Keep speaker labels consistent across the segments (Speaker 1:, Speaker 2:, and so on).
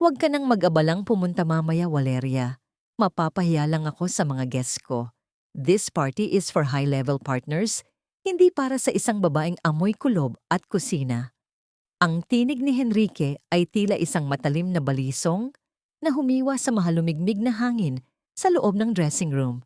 Speaker 1: Huwag ka nang mag-abalang pumunta mamaya, Valeria. Mapapahiya lang ako sa mga guests ko. This party is for high-level partners, hindi para sa isang babaeng amoy kulob at kusina. Ang tinig ni Henrique ay tila isang matalim na balisong na humiwa sa mahalumigmig na hangin sa loob ng dressing room.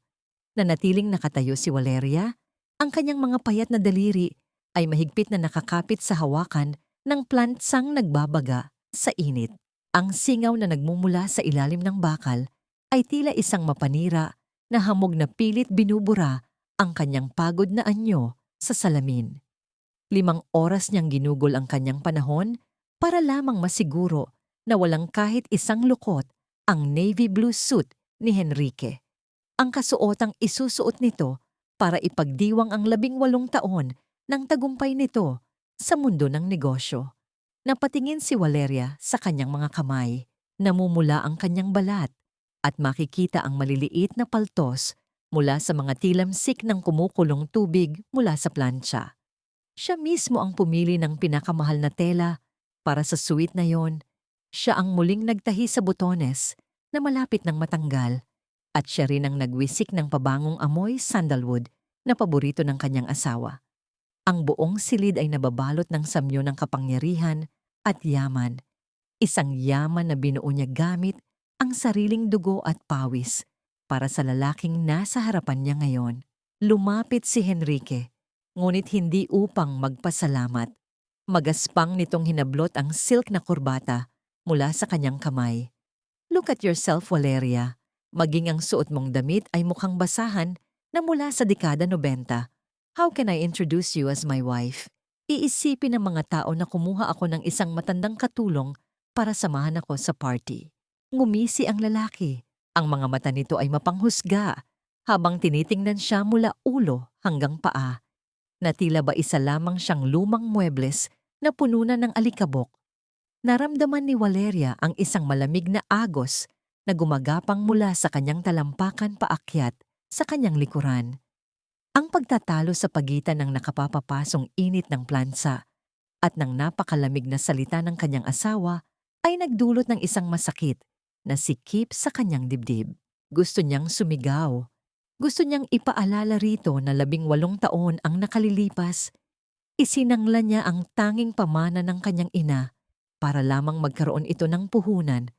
Speaker 1: Nanatiling nakatayo si Valeria, ang kanyang mga payat na daliri ay mahigpit na nakakapit sa hawakan ng plantsang nagbabaga sa init. Ang singaw na nagmumula sa ilalim ng bakal ay tila isang mapanira na hamog na pilit binubura ang kanyang pagod na anyo sa salamin. 5 oras niyang ginugol ang kanyang panahon para lamang masiguro na walang kahit isang lukot ang navy blue suit ni Henrique. Ang kasuotang isusuot nito para ipagdiwang ang 18 taon ng tagumpay nito sa mundo ng negosyo. Napatingin si Valeria sa kanyang mga kamay, namumula ang kanyang balat at makikita ang maliliit na paltos mula sa mga tilamsik ng kumukulong tubig mula sa plancha. Siya mismo ang pumili ng pinakamahal na tela para sa suit na yon. Siya ang muling nagtahi sa butones na malapit ng matanggal at siya rin ang nagwisik ng pabangong amoy sandalwood na paborito ng kanyang asawa. Ang buong silid ay nababalot ng samyo ng kapangyarihan at yaman. Isang yaman na binuo niya gamit ang sariling dugo at pawis para sa lalaking nasa harapan niya ngayon. Lumapit si Henrique, ngunit hindi upang magpasalamat. Magaspang nitong hinablot ang silk na kurbata mula sa kanyang kamay. Look at yourself, Valeria. Maging ang suot mong damit ay mukhang basahan na mula sa dekada 90. How can I introduce you as my wife? Iisipin ng mga tao na kumuha ako ng isang matandang katulong para samahan ako sa party. Ngumisi ang lalaki. Ang mga mata nito ay mapanghusga habang tinitingnan siya mula ulo hanggang paa. Na tila ba isa lamang siyang lumang muebles na pununan ng alikabok. Naramdaman ni Valeria ang isang malamig na agos na gumagapang mula sa kanyang talampakan paakyat sa kanyang likuran. Ang pagtatalo sa pagitan ng nakapapapasong init ng plansa at ng napakalamig na salita ng kanyang asawa ay nagdulot ng isang masakit na sikip sa kanyang dibdib. Gusto niyang sumigaw. Gusto niyang ipaalala rito na 18 taon ang nakalilipas. Isinangla niya ang tanging pamana ng kanyang ina para lamang magkaroon ito ng puhunan.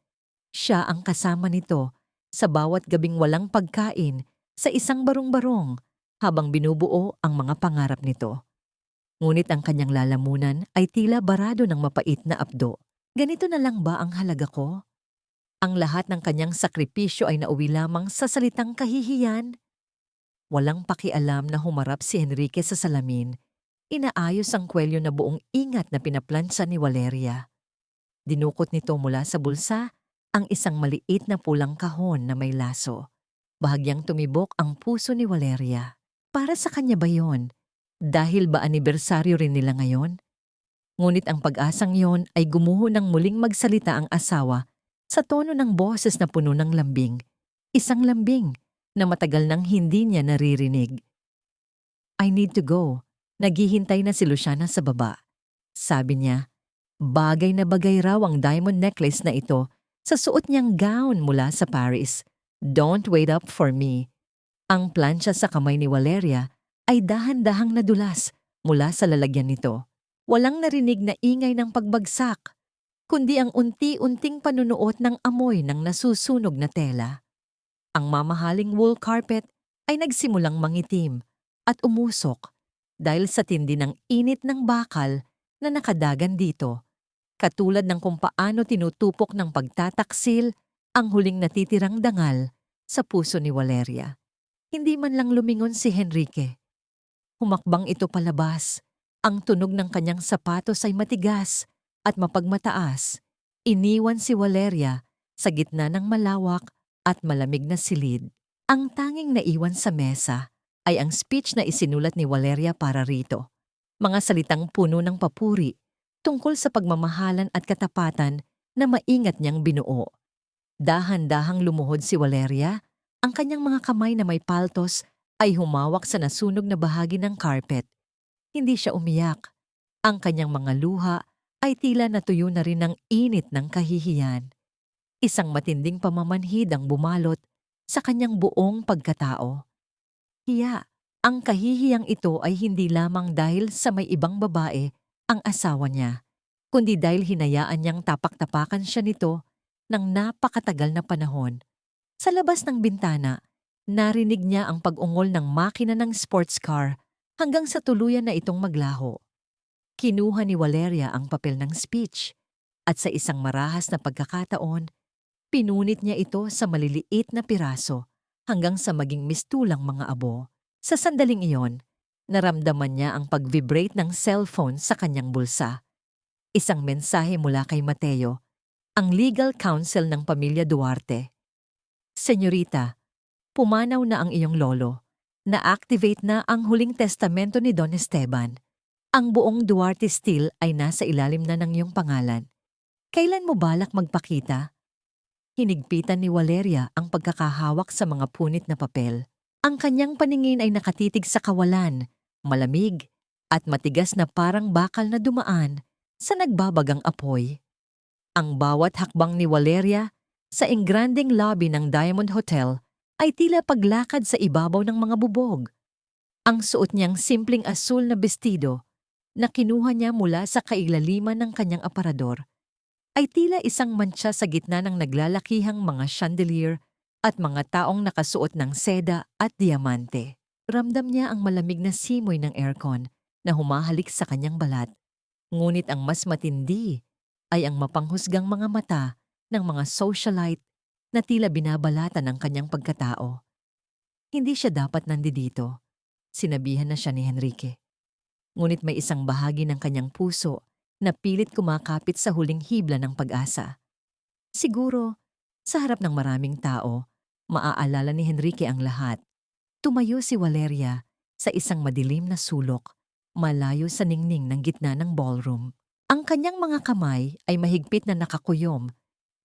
Speaker 1: Siya ang kasama nito sa bawat gabing walang pagkain sa isang barong-barong habang binubuo ang mga pangarap nito. Ngunit ang kanyang lalamunan ay tila barado ng mapait na apdo. Ganito na lang ba ang halaga ko? Ang lahat ng kanyang sakripisyo ay nauwi lamang sa salitang kahihiyan. Walang pakialam na humarap si Henrique sa salamin. Inaayos ang kwelyo na buong ingat na pinaplansa ni Valeria. Dinukot nito mula sa bulsa ang isang maliit na pulang kahon na may laso. Bahagyang tumibok ang puso ni Valeria. Para sa kanya ba yon? Dahil ba anibersaryo rin nila ngayon? Ngunit ang pag-asang yon ay gumuho ng muling magsalita ang asawa sa tono ng boses na puno ng lambing. Isang lambing na matagal nang hindi niya naririnig. I need to go. Naghihintay na si Luciana sa baba. Sabi niya, bagay na bagay raw ang diamond necklace na ito sa suot niyang gown mula sa Paris. Don't wait up for me. Ang plancha sa kamay ni Valeria ay dahan-dahang nadulas mula sa lalagyan nito. Walang narinig na ingay ng pagbagsak, kundi ang unti-unting panunuot ng amoy ng nasusunog na tela. Ang mamahaling wool carpet ay nagsimulang mangitim at umusok dahil sa tindi ng init ng bakal na nakadagan dito, katulad ng kung paano tinutupok ng pagtataksil ang huling natitirang dangal sa puso ni Valeria. Hindi man lang lumingon si Henrique. Humakbang ito palabas. Ang tunog ng kanyang sapatos ay matigas at mapagmataas. Iniwan si Valeria sa gitna ng malawak at malamig na silid. Ang tanging naiwan sa mesa ay ang speech na isinulat ni Valeria para rito. Mga salitang puno ng papuri tungkol sa pagmamahalan at katapatan na maingat niyang binuo. Dahan-dahang lumuhod si Valeria. Ang kanyang mga kamay na may paltos ay humawak sa nasunog na bahagi ng carpet. Hindi siya umiyak. Ang kanyang mga luha ay tila natuyo na rin ng init ng kahihiyan. Isang matinding pamamanhid ang bumalot sa kanyang buong pagkatao. Hiya, ang kahihiyang ito ay hindi lamang dahil sa may ibang babae ang asawa niya, kundi dahil hinayaan niyang tapak-tapakan siya nito ng napakatagal na panahon. Sa labas ng bintana, narinig niya ang pag-ungol ng makina ng sports car hanggang sa tuluyan na itong maglaho. Kinuha ni Valeria ang papel ng speech at sa isang marahas na pagkakataon, pinunit niya ito sa maliliit na piraso hanggang sa maging mistulang mga abo. Sa sandaling iyon, naramdaman niya ang pag-vibrate ng cellphone sa kanyang bulsa. Isang mensahe mula kay Mateo, ang legal counsel ng pamilya Duarte. Senyorita, pumanaw na ang iyong lolo. Na-activate na ang huling testamento ni Don Esteban. Ang buong Duarte Steel ay nasa ilalim na ng iyong pangalan. Kailan mo balak magpakita? Hinigpitan ni Valeria ang pagkakahawak sa mga punit na papel. Ang kanyang paningin ay nakatitig sa kawalan, malamig, at matigas na parang bakal na dumaan sa nagbabagang apoy. Ang bawat hakbang ni Valeria sa engranding lobby ng Diamond Hotel ay tila paglakad sa ibabaw ng mga bubog. Ang suot niyang simpleng asul na bestido na kinuha niya mula sa kailaliman ng kanyang aparador ay tila isang mantsa sa gitna ng naglalakihang mga chandelier at mga taong nakasuot ng seda at diamante. Ramdam niya ang malamig na simoy ng aircon na humahalik sa kanyang balat. Ngunit ang mas matindi ay ang mapanghusgang mga mata ng mga socialite na tila binabalatan ng kanyang pagkatao. Hindi siya dapat nandito, sinabihan na siya ni Enrique. Ngunit may isang bahagi ng kanyang puso na pilit kumakapit sa huling hibla ng pag-asa. Siguro, sa harap ng maraming tao, maaalala ni Enrique ang lahat. Tumayo si Valeria sa isang madilim na sulok, malayo sa ningning ng gitna ng ballroom. Ang kanyang mga kamay ay mahigpit na nakakuyom.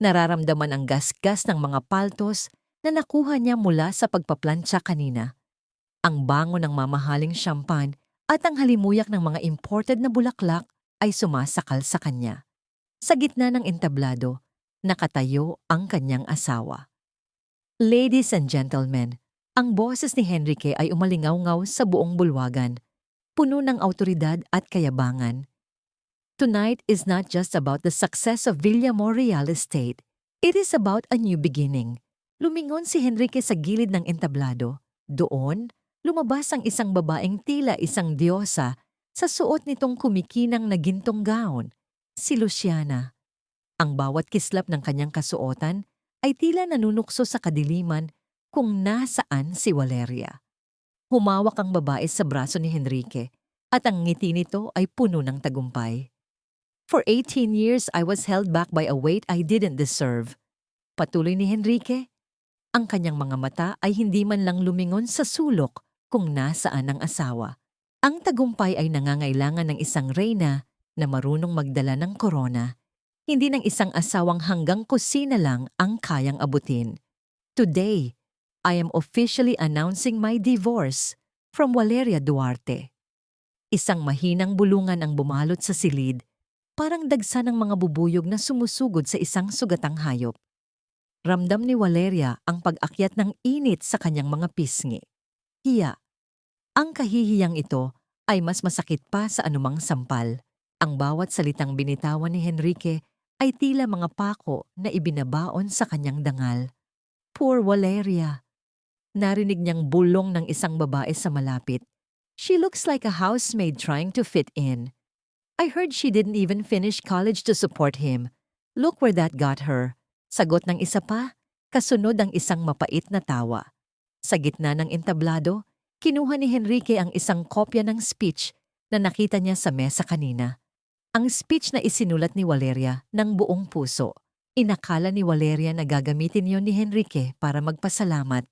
Speaker 1: Nararamdaman ang gasgas ng mga paltos na nakuha niya mula sa pagpaplantsa kanina. Ang bango ng mamahaling champagne at ang halimuyak ng mga imported na bulaklak ay sumasakal sa kanya. Sa gitna ng entablado, nakatayo ang kanyang asawa. Ladies and gentlemen, ang boses ni Enrique ay umalingaw-ngaw sa buong bulwagan, puno ng awtoridad at kayabangan. Tonight is not just about the success of Villamor Real Estate. It is about a new beginning. Lumingon si Enrique sa gilid ng entablado. Doon, lumabas ang isang babaeng tila isang diyosa sa suot nitong kumikinang na gintong gown, si Luciana. Ang bawat kislap ng kanyang kasuotan ay tila nanunukso sa kadiliman kung nasaan si Valeria. Humawak ang babae sa braso ni Enrique at ang ngiti nito ay puno ng tagumpay. For 18 years, I was held back by a weight I didn't deserve. Patuloy ni Enrique. Ang kanyang mga mata ay hindi man lang lumingon sa sulok kung nasaan ang asawa. Ang tagumpay ay nangangailangan ng isang reyna na marunong magdala ng korona, hindi ng isang asawang hanggang kusina lang ang kayang abutin. Today, I am officially announcing my divorce from Valeria Duarte. Isang mahinang bulungan ang bumalot sa silid, parang dagsa ng mga bubuyog na sumusugod sa isang sugatang hayop. Ramdam ni Valeria ang pag-akyat ng init sa kanyang mga pisngi. Hiya. Ang kahihiyang ito ay mas masakit pa sa anumang sampal. Ang bawat salitang binitawan ni Enrique ay tila mga pako na ibinabaon sa kanyang dangal. Poor Valeria. Narinig niyang bulong ng isang babae sa malapit. She looks like a housemaid trying to fit in. I heard she didn't even finish college to support him. Look where that got her. Sagot ng isa pa, kasunod ang isang mapait na tawa. Sa gitna ng entablado, kinuha ni Enrique ang isang kopya ng speech na nakita niya sa mesa kanina. Ang speech na isinulat ni Valeria ng buong puso. Inakala ni Valeria na gagamitin yon ni Enrique para magpasalamat.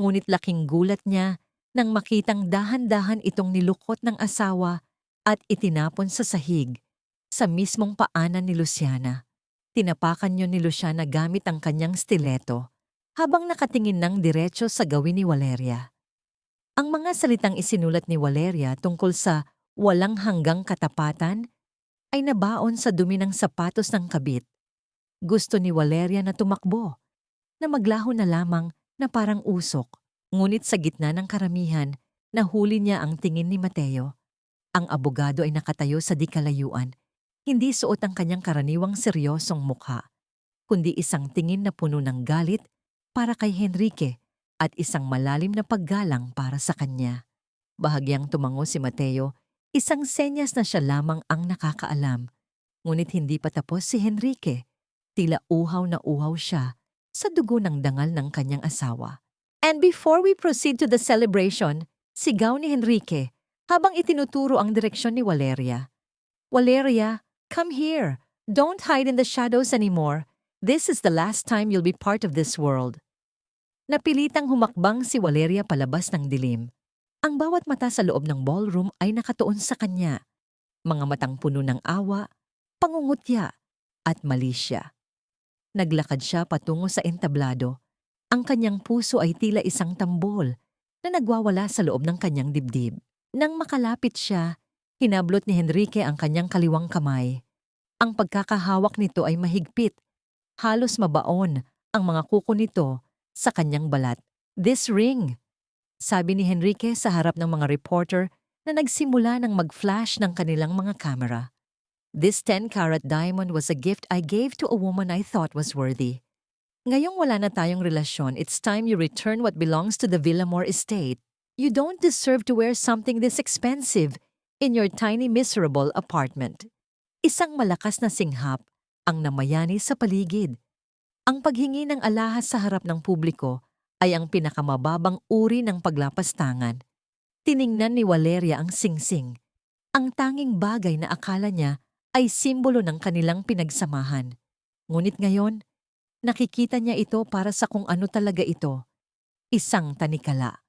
Speaker 1: Ngunit laking gulat niya nang makitang dahan-dahan itong nilukot ng asawa at itinapon sa sahig, sa mismong paanan ni Luciana. Tinapakan yon ni Luciana gamit ang kanyang stiletto, habang nakatingin ng diretso sa gawin ni Valeria. Ang mga salitang isinulat ni Valeria tungkol sa walang hanggang katapatan ay nabaon sa dumi ng sapatos ng kabit. Gusto ni Valeria na tumakbo, na maglaho na lamang na parang usok. Ngunit sa gitna ng karamihan, nahuli niya ang tingin ni Mateo. Ang abogado ay nakatayo sa di kalayuan. Hindi suot ang kanyang karaniwang seryosong mukha, kundi isang tingin na puno ng galit para kay Henrique at isang malalim na paggalang para sa kanya. Bahagyang tumango si Mateo, isang senyas na siya lamang ang nakakaalam. Ngunit hindi pa tapos si Henrique. Tila uhaw na uhaw siya sa dugo ng dangal ng kanyang asawa. And before we proceed to the celebration, sigaw ni Henrique habang itinuturo ang direksyon ni Valeria. Valeria, come here. Don't hide in the shadows anymore. This is the last time you'll be part of this world. Napilitang humakbang si Valeria palabas ng dilim. Ang bawat mata sa loob ng ballroom ay nakatuon sa kanya. Mga matang puno ng awa, pangungutya, at malisya. Naglakad siya patungo sa entablado. Ang kanyang puso ay tila isang tambol na nagwawala sa loob ng kanyang dibdib. Nang makalapit siya, hinablot ni Henrique ang kanyang kaliwang kamay. Ang pagkakahawak nito ay mahigpit. Halos mabaon ang mga kuko nito sa kanyang balat. This ring, sabi ni Henrique sa harap ng mga reporter na nagsimula ng mag-flash ng kanilang mga kamera. This 10-carat diamond was a gift I gave to a woman I thought was worthy. Ngayong wala na tayong relasyon, it's time you return what belongs to the Villamor estate. You don't deserve to wear something this expensive in your tiny miserable apartment. Isang malakas na singhap ang namayani sa paligid. Ang paghingi ng alahas sa harap ng publiko ay ang pinakamababang uri ng paglapastangan. Tiningnan ni Valeria ang singsing. Ang tanging bagay na akala niya ay simbolo ng kanilang pinagsamahan. Ngunit ngayon, nakikita niya ito para sa kung ano talaga ito. Isang tanikala.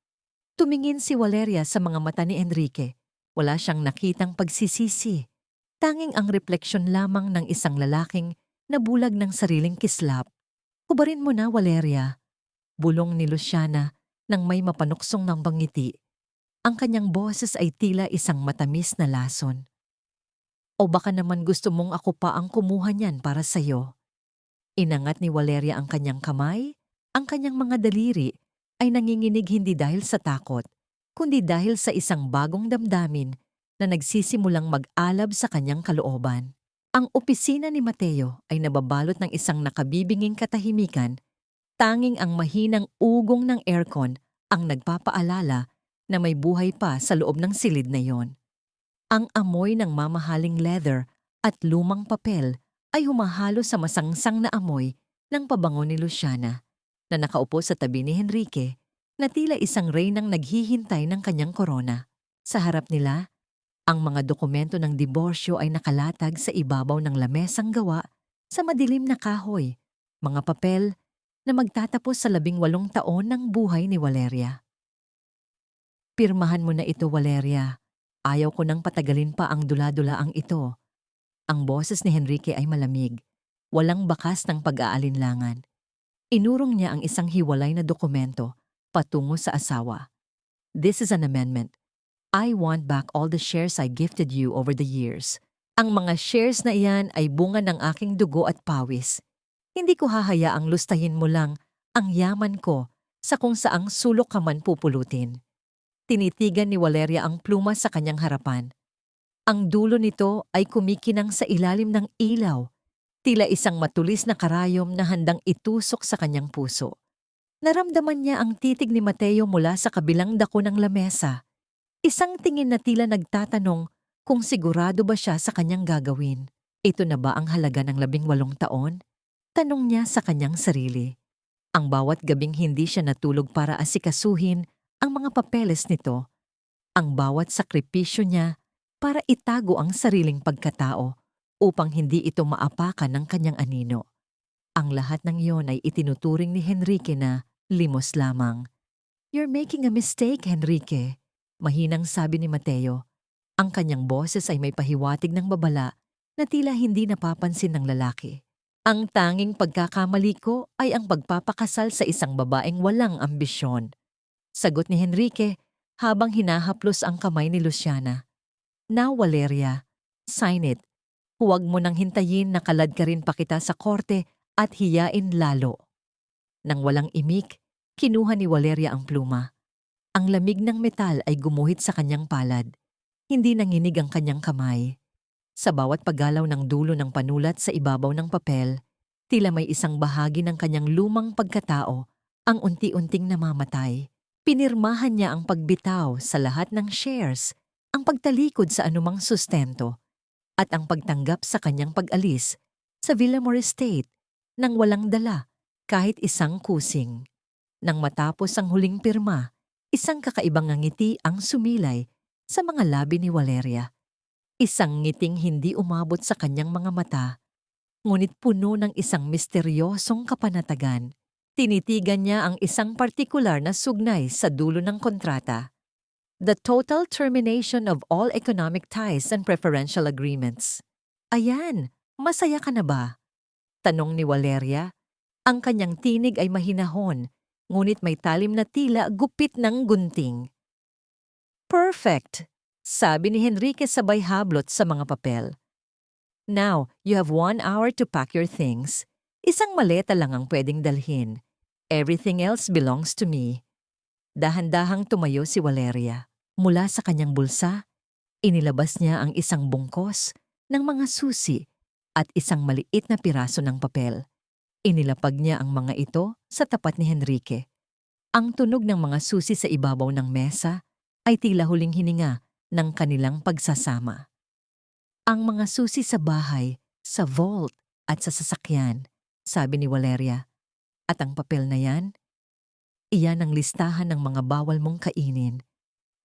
Speaker 1: Tumingin si Valeria sa mga mata ni Enrique. Wala siyang nakitang pagsisisi. Tanging ang refleksyon lamang ng isang lalaking na bulag ng sariling kislap. Hubarin mo na, Valeria. Bulong ni Luciana nang may mapanuksong ng bangiti. Ang kanyang boses ay tila isang matamis na lason. O baka naman gusto mong ako pa ang kumuha niyan para sa'yo. Inangat ni Valeria ang kanyang kamay, ang kanyang mga daliri ay nanginginig hindi dahil sa takot, kundi dahil sa isang bagong damdamin na nagsisimulang mag-alab sa kanyang kalooban. Ang opisina ni Mateo ay nababalot ng isang nakabibinging katahimikan, tanging ang mahinang ugong ng aircon ang nagpapaalala na may buhay pa sa loob ng silid na yon. Ang amoy ng mamahaling leather at lumang papel ay humahalo sa masangsang na amoy ng pabango ni Luciana na nakaupo sa tabi ni Henrique na tila isang reynang naghihintay ng kanyang korona. Sa harap nila, ang mga dokumento ng diborsyo ay nakalatag sa ibabaw ng lamesang gawa sa madilim na kahoy, mga papel na magtatapos sa 18 taon ng buhay ni Valeria. Pirmahan mo na ito, Valeria. Ayaw ko nang patagalin pa ang dula-dulaang ito. Ang boses ni Henrique ay malamig, walang bakas ng pag-aalinlangan. Inurong niya ang isang hiwalay na dokumento patungo sa asawa. This is an amendment. I want back all the shares I gifted you over the years. Ang mga shares na iyan ay bunga ng aking dugo at pawis. Hindi ko hahayaang lustahin mo lang ang yaman ko sa kung saang sulok ka man pupulutin. Tinitigan ni Valeria ang pluma sa kanyang harapan. Ang dulo nito ay kumikinang sa ilalim ng ilaw, tila isang matulis na karayom na handang itusok sa kanyang puso. Naramdaman niya ang titig ni Mateo mula sa kabilang dako ng lamesa. Isang tingin na tila nagtatanong kung sigurado ba siya sa kanyang gagawin. Ito na ba ang halaga ng 18 taon? Tanong niya sa kanyang sarili. Ang bawat gabing hindi siya natulog para asikasuhin ang mga papeles nito, ang bawat sakripisyo niya para itago ang sariling pagkatao upang hindi ito maapakan ng kanyang anino. Ang lahat ng iyon ay itinuturing ni Henrique na limos lamang. You're making a mistake, Henrique, mahinang sabi ni Mateo. Ang kanyang boses ay may pahiwatig ng babala na tila hindi napapansin ng lalaki. Ang tanging pagkakamali ko ay ang pagpapakasal sa isang babaeng walang ambisyon. Sagot ni Henrique habang hinahaplos ang kamay ni Luciana. Now, Valeria, sign it. Huwag mo nang hintayin na kalad ka rin pa kita sa korte at hiyain lalo. Nang walang imik, kinuha ni Valeria ang pluma. Ang lamig ng metal ay gumuhit sa kanyang palad. Hindi nanginig ang kanyang kamay. Sa bawat paggalaw ng dulo ng panulat sa ibabaw ng papel, tila may isang bahagi ng kanyang lumang pagkatao ang unti-unting namamatay. Pinirmahan niya ang pagbitaw sa lahat ng shares, ang pagtalikod sa anumang sustento, at ang pagtanggap sa kanyang pag-alis sa Villamor Estate nang walang dala kahit isang kusing. Nang matapos ang huling pirma, isang kakaibang ngiti ang sumilay sa mga labi ni Valeria. Isang ngiting hindi umabot sa kanyang mga mata, ngunit puno ng isang misteryosong kapanatagan. Tinitigan niya ang isang partikular na sugnay sa dulo ng kontrata. The total termination of all economic ties and preferential agreements. Ayan, masaya ka na ba? Tanong ni Valeria. Ang kanyang tinig ay mahinahon, ngunit may talim na tila gupit ng gunting. Perfect, sabi ni Henrique sabay hablot sa mga papel. Now, you have 1 hour to pack your things. Isang maleta lang ang pwedeng dalhin. Everything else belongs to me. Dahan-dahang tumayo si Valeria. Mula sa kanyang bulsa, inilabas niya ang isang bungkos ng mga susi at isang maliit na piraso ng papel. Inilapag niya ang mga ito sa tapat ni Henrique. Ang tunog ng mga susi sa ibabaw ng mesa ay tila huling hininga ng kanilang pagsasama. Ang mga susi sa bahay, sa vault at sa sasakyan, sabi ni Valeria. At ang papel na yan, iyan ang listahan ng mga bawal mong kainin.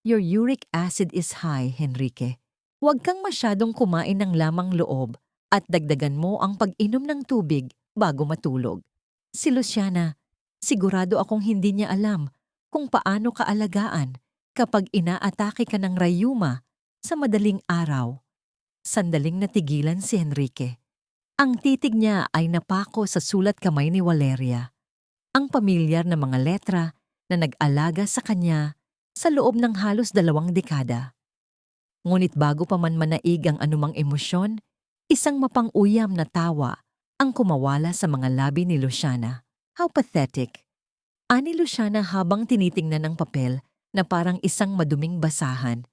Speaker 1: Your uric acid is high, Henrique. Huwag kang masyadong kumain ng lamang loob at dagdagan mo ang pag-inom ng tubig bago matulog. Si Luciana, sigurado akong hindi niya alam kung paano ka alagaan kapag inaatake ka ng rayuma sa madaling araw. Sandaling natigilan si Henrique. Ang titig niya ay napako sa sulat kamay ni Valeria. Ang pamilyar na mga letra na nag-alaga sa kanya sa loob ng halos 2 dekada. Ngunit bago pa man manaig ang anumang emosyon, isang mapang-uyam na tawa ang kumawala sa mga labi ni Luciana. How pathetic! Ani Luciana habang tinitingnan ang papel na parang isang maduming basahan.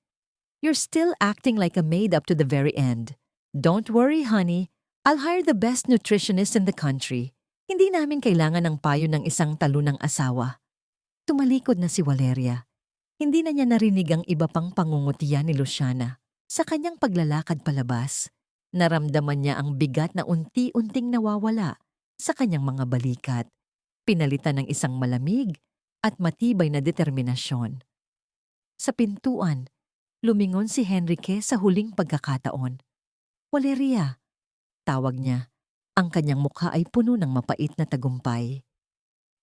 Speaker 1: You're still acting like a maid up to the very end. Don't worry, honey. I'll hire the best nutritionist in the country. Hindi namin kailangan ng payo ng isang talunang asawa. Tumalikod na si Valeria. Hindi na niya narinig ang iba pang pangungutian ni Luciana. Sa kanyang paglalakad palabas, naramdaman niya ang bigat na unti-unting nawawala sa kanyang mga balikat, pinalitan ng isang malamig at matibay na determinasyon. Sa pintuan, lumingon si Henrique sa huling pagkakataon. Valeria, tawag niya. Ang kanyang mukha ay puno ng mapait na tagumpay.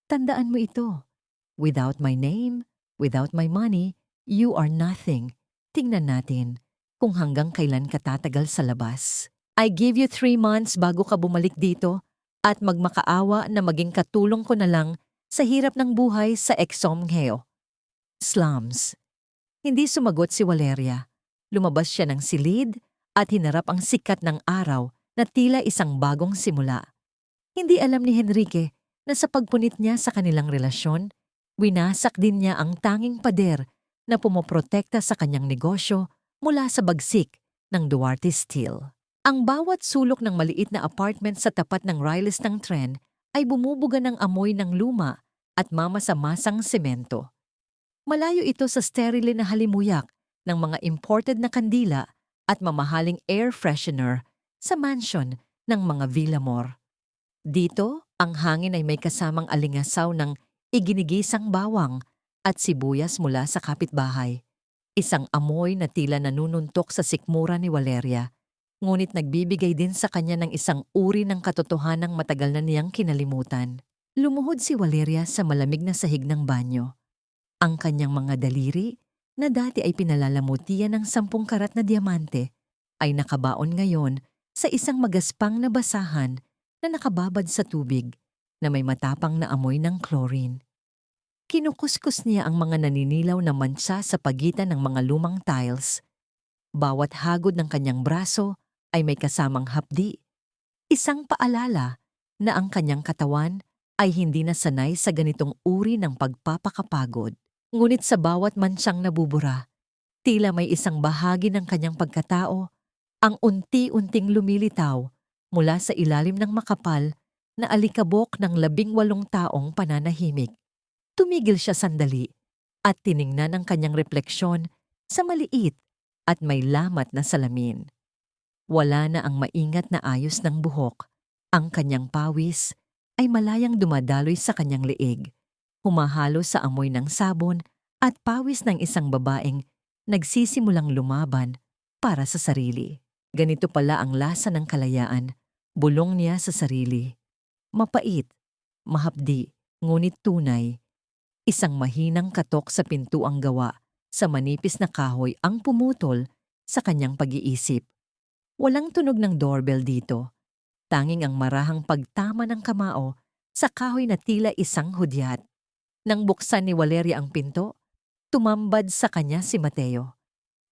Speaker 1: Tandaan mo ito. Without my name, without my money, you are nothing. Tingnan natin kung hanggang kailan ka tatagal sa labas. I give you 3 months bago ka bumalik dito at magmakaawa na maging katulong ko na lang sa hirap ng buhay sa Exomgheo. Slums. Hindi sumagot si Valeria. Lumabas siya ng silid at hinarap ang sikat ng araw na tila isang bagong simula. Hindi alam ni Henrique na sa pagpunit niya sa kanilang relasyon, winasak din niya ang tanging pader na pumoprotekta sa kanyang negosyo mula sa bagsik ng Duarte Steel. Ang bawat sulok ng maliit na apartment sa tapat ng railes ng tren ay bumubuga ng amoy ng luma at mamasa-masang semento. Malayo ito sa sterile na halimuyak ng mga imported na kandila at mamahaling air freshener sa mansion ng mga Villamor. Dito, ang hangin ay may kasamang alingasaw ng iginigisang bawang at sibuyas mula sa kapitbahay. Isang amoy na tila nanununtok sa sikmura ni Valeria, ngunit nagbibigay din sa kanya ng isang uri ng katotohanang matagal na niyang kinalimutan. Lumuhod si Valeria sa malamig na sahig ng banyo. Ang kanyang mga daliri, na dati ay pinalalamutian ng 10 karat na diamante, ay nakabaon ngayon sa isang magaspang na basahan na nakababad sa tubig na may matapang na amoy ng chlorine. Kinukuskus niya ang mga naninilaw na mansa sa pagitan ng mga lumang tiles. Bawat hagod ng kanyang braso ay may kasamang hapdi. Isang paalala na ang kanyang katawan ay hindi na sanay sa ganitong uri ng pagpapakapagod. Ngunit sa bawat mansyang nabubura, tila may isang bahagi ng kanyang pagkatao ang unti-unting lumilitaw mula sa ilalim ng makapal na alikabok ng 18 taong pananahimik. Tumigil siya sandali at tiningnan ang kanyang refleksyon sa maliit at may lamat na salamin. Wala na ang maingat na ayos ng buhok. Ang kanyang pawis ay malayang dumadaloy sa kanyang leeg, humahalo sa amoy ng sabon at pawis ng isang babaeng nagsisimulang lumaban para sa sarili. Ganito pala ang lasa ng kalayaan, bulong niya sa sarili. Mapait, mahapdi, ngunit tunay. Isang mahinang katok sa pintuang gawa sa manipis na kahoy ang pumutol sa kanyang pag-iisip. Walang tunog ng doorbell dito. Tanging ang marahang pagtama ng kamao sa kahoy na tila isang hudyat. Nang buksan ni Valeria ang pinto, tumambad sa kanya si Mateo.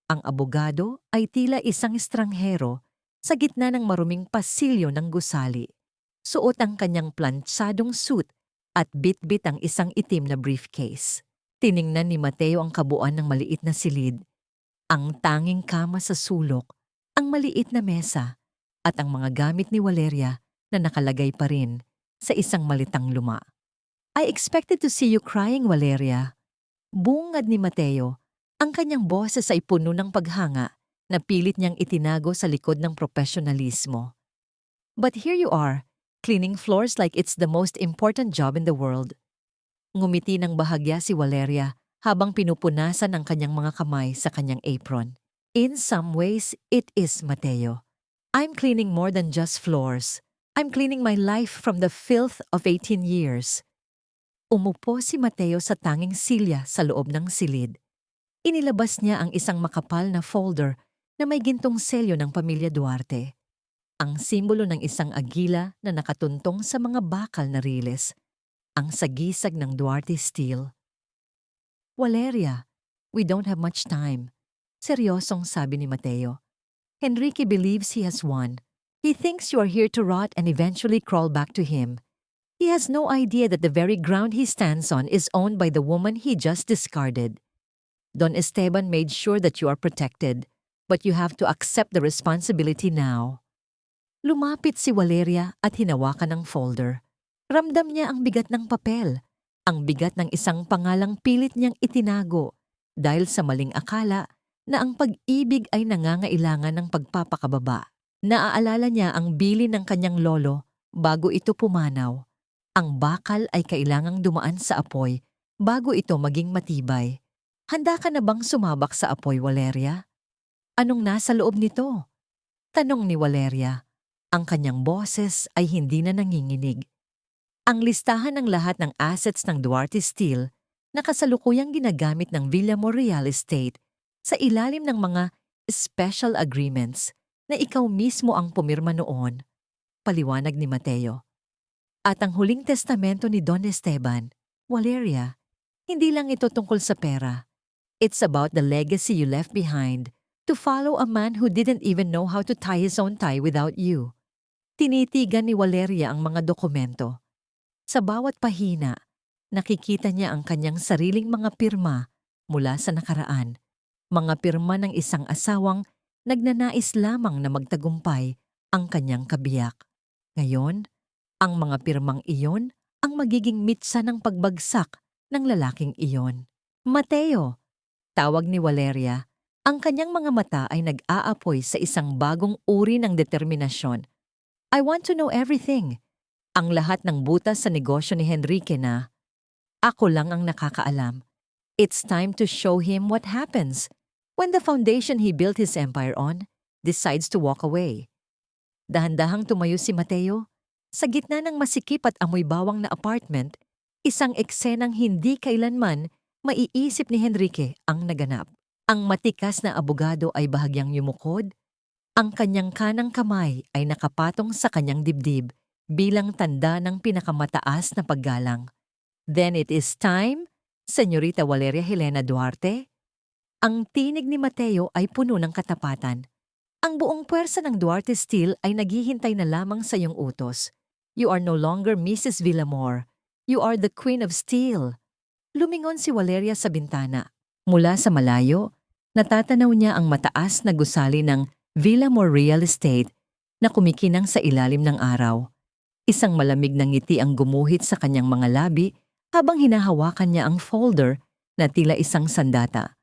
Speaker 1: Ang abogado ay tila isang estranghero sa gitna ng maruming pasilyo ng gusali. Suot ang kanyang plantsadong suit at bit-bit ang isang itim na briefcase. Tiningnan ni Mateo ang kabuuan ng maliit na silid, ang tanging kama sa sulok, ang maliit na mesa, at ang mga gamit ni Valeria na nakalagay pa rin sa isang malitang luma. I expected to see you crying, Valeria. Bungad ni Mateo, ang kanyang boses ay puno ng paghanga na pilit niyang itinago sa likod ng profesionalismo. But here you are, cleaning floors like it's the most important job in the world. Ngumiti ng bahagya si Valeria habang pinupunasan ang kanyang mga kamay sa kanyang apron. In some ways, it is, Mateo. I'm cleaning more than just floors. I'm cleaning my life from the filth of 18 years. Umupo si Mateo sa tanging silya sa loob ng silid. Inilabas niya ang isang makapal na folder na may gintong selyo ng pamilya Duarte. Ang simbolo ng isang agila na nakatuntong sa mga bakal na riles. Ang sagisag ng Duarte Steel. Valeria, we don't have much time. Seryosong sabi ni Mateo. Enrique believes he has won. He thinks you are here to rot and eventually crawl back to him. He has no idea that the very ground he stands on is owned by the woman he just discarded. Don Esteban made sure that you are protected, but you have to accept the responsibility now. Lumapit si Valeria at hinawakan ang folder. Ramdam niya ang bigat ng papel, ang bigat ng isang pangalang pilit niyang itinago dahil sa maling akala na ang pag-ibig ay nangangailangan ng pagpapakababa. Naaalala niya ang bilin ng kanyang lolo bago ito pumanaw. Ang bakal ay kailangang dumaan sa apoy bago ito maging matibay. Handa ka na bang sumabak sa apoy, Valeria? Anong nasa loob nito? Tanong ni Valeria. Ang kanyang boses ay hindi na nanginginig. Ang listahan ng lahat ng assets ng Duarte Steel na kasalukuyang ginagamit ng Villamor Real Estate sa ilalim ng mga special agreements na ikaw mismo ang pumirma noon, paliwanag ni Mateo. At ang huling testamento ni Don Esteban, Valeria, hindi lang ito tungkol sa pera. It's about the legacy you left behind to follow a man who didn't even know how to tie his own tie without you. Tinitigan ni Valeria ang mga dokumento. Sa bawat pahina, nakikita niya ang kanyang sariling mga pirma mula sa nakaraan. Mga pirma ng isang asawang nagnanais lamang na magtagumpay ang kanyang kabiyak. Ngayon, ang mga pirmang iyon ang magiging mitsa ng pagbagsak ng lalaking iyon. Mateo, tawag ni Valeria, ang kanyang mga mata ay nag-aapoy sa isang bagong uri ng determinasyon. I want to know everything. Ang lahat ng butas sa negosyo ni Enrique na ako lang ang nakakaalam. It's time to show him what happens when the foundation he built his empire on decides to walk away. Dahan-dahang tumayo si Mateo. Sa gitna ng masikip at amoy bawang na apartment, isang eksenang hindi kailanman maiisip ni Enrique ang naganap. Ang matikas na abogado ay bahagyang yumukod. Ang kanyang kanang kamay ay nakapatong sa kanyang dibdib bilang tanda ng pinakamataas na paggalang. Then it is time, Señorita Valeria Helena Duarte? Ang tinig ni Mateo ay puno ng katapatan. Ang buong puwersa ng Duarte Steel ay naghihintay na lamang sa iyong utos. You are no longer Mrs. Villamor. You are the Queen of Steel. Lumingon si Valeria sa bintana. Mula sa malayo, natatanaw niya ang mataas na gusali ng Villamor Real Estate na kumikinang sa ilalim ng araw. Isang malamig na ngiti ang gumuhit sa kanyang mga labi habang hinahawakan niya ang folder na tila isang sandata.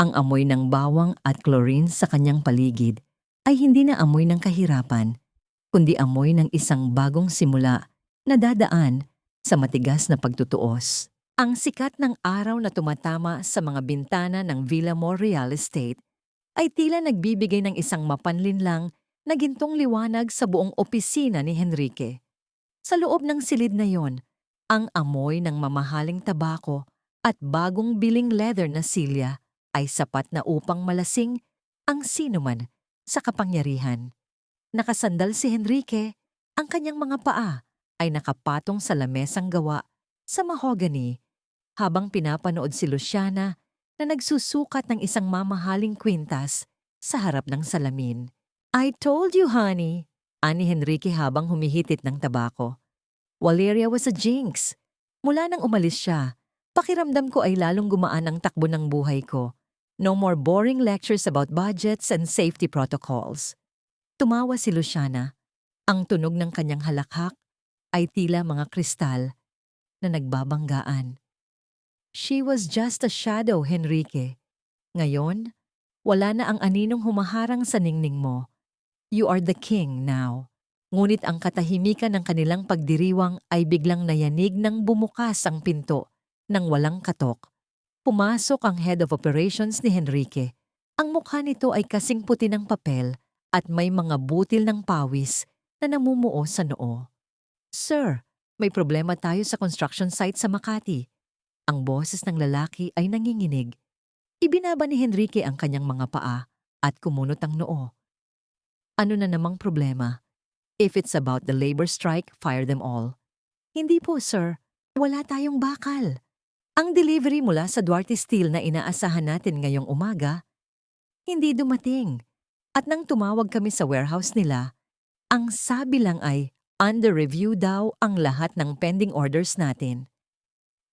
Speaker 1: Ang amoy ng bawang at chlorine sa kanyang paligid ay hindi na amoy ng kahirapan, kundi amoy ng isang bagong simula na dadaan sa matigas na pagtutuos. Ang sikat ng araw na tumatama sa mga bintana ng Villamor Real Estate ay tila nagbibigay ng isang mapanlinlang na gintong liwanag sa buong opisina ni Henrique. Sa loob ng silid na yon, ang amoy ng mamahaling tabako at bagong biling leather na silya ay sapat na upang malasing ang sinuman sa kapangyarihan. Nakasandal si Henrique, ang kanyang mga paa ay nakapatong sa lamesang gawa sa mahogany habang pinapanood si Luciana na nagsusukat ng isang mamahaling kwintas sa harap ng salamin. "I told you, honey," ani Henrique habang humihitit ng tabako. Valeria was a jinx. Mula nang umalis siya, pakiramdam ko ay lalong gumaan ang takbo ng buhay ko. No more boring lectures about budgets and safety protocols. Tumawa si Luciana. Ang tunog ng kanyang halakhak ay tila mga kristal na nagbabanggaan. She was just a shadow, Henrique. Ngayon, wala na ang aninong humaharang sa ningning mo. You are the king now. Ngunit ang katahimikan ng kanilang pagdiriwang ay biglang nayanig nang bumukas ang pinto nang walang katok. Pumasok ang head of operations ni Henrique. Ang mukha nito ay kasing puti ng papel at may mga butil ng pawis na namumuo sa noo. "Sir, may problema tayo sa construction site sa Makati." Ang boses ng lalaki ay nanginginig. Ibinaba ni Henrique ang kanyang mga paa at kumunot ang noo. "Ano na namang problema? If it's about the labor strike, fire them all." "Hindi po, sir. Wala tayong bakal. Ang delivery mula sa Duarte Steel na inaasahan natin ngayong umaga, hindi dumating. At nang tumawag kami sa warehouse nila, ang sabi lang ay under review daw ang lahat ng pending orders natin."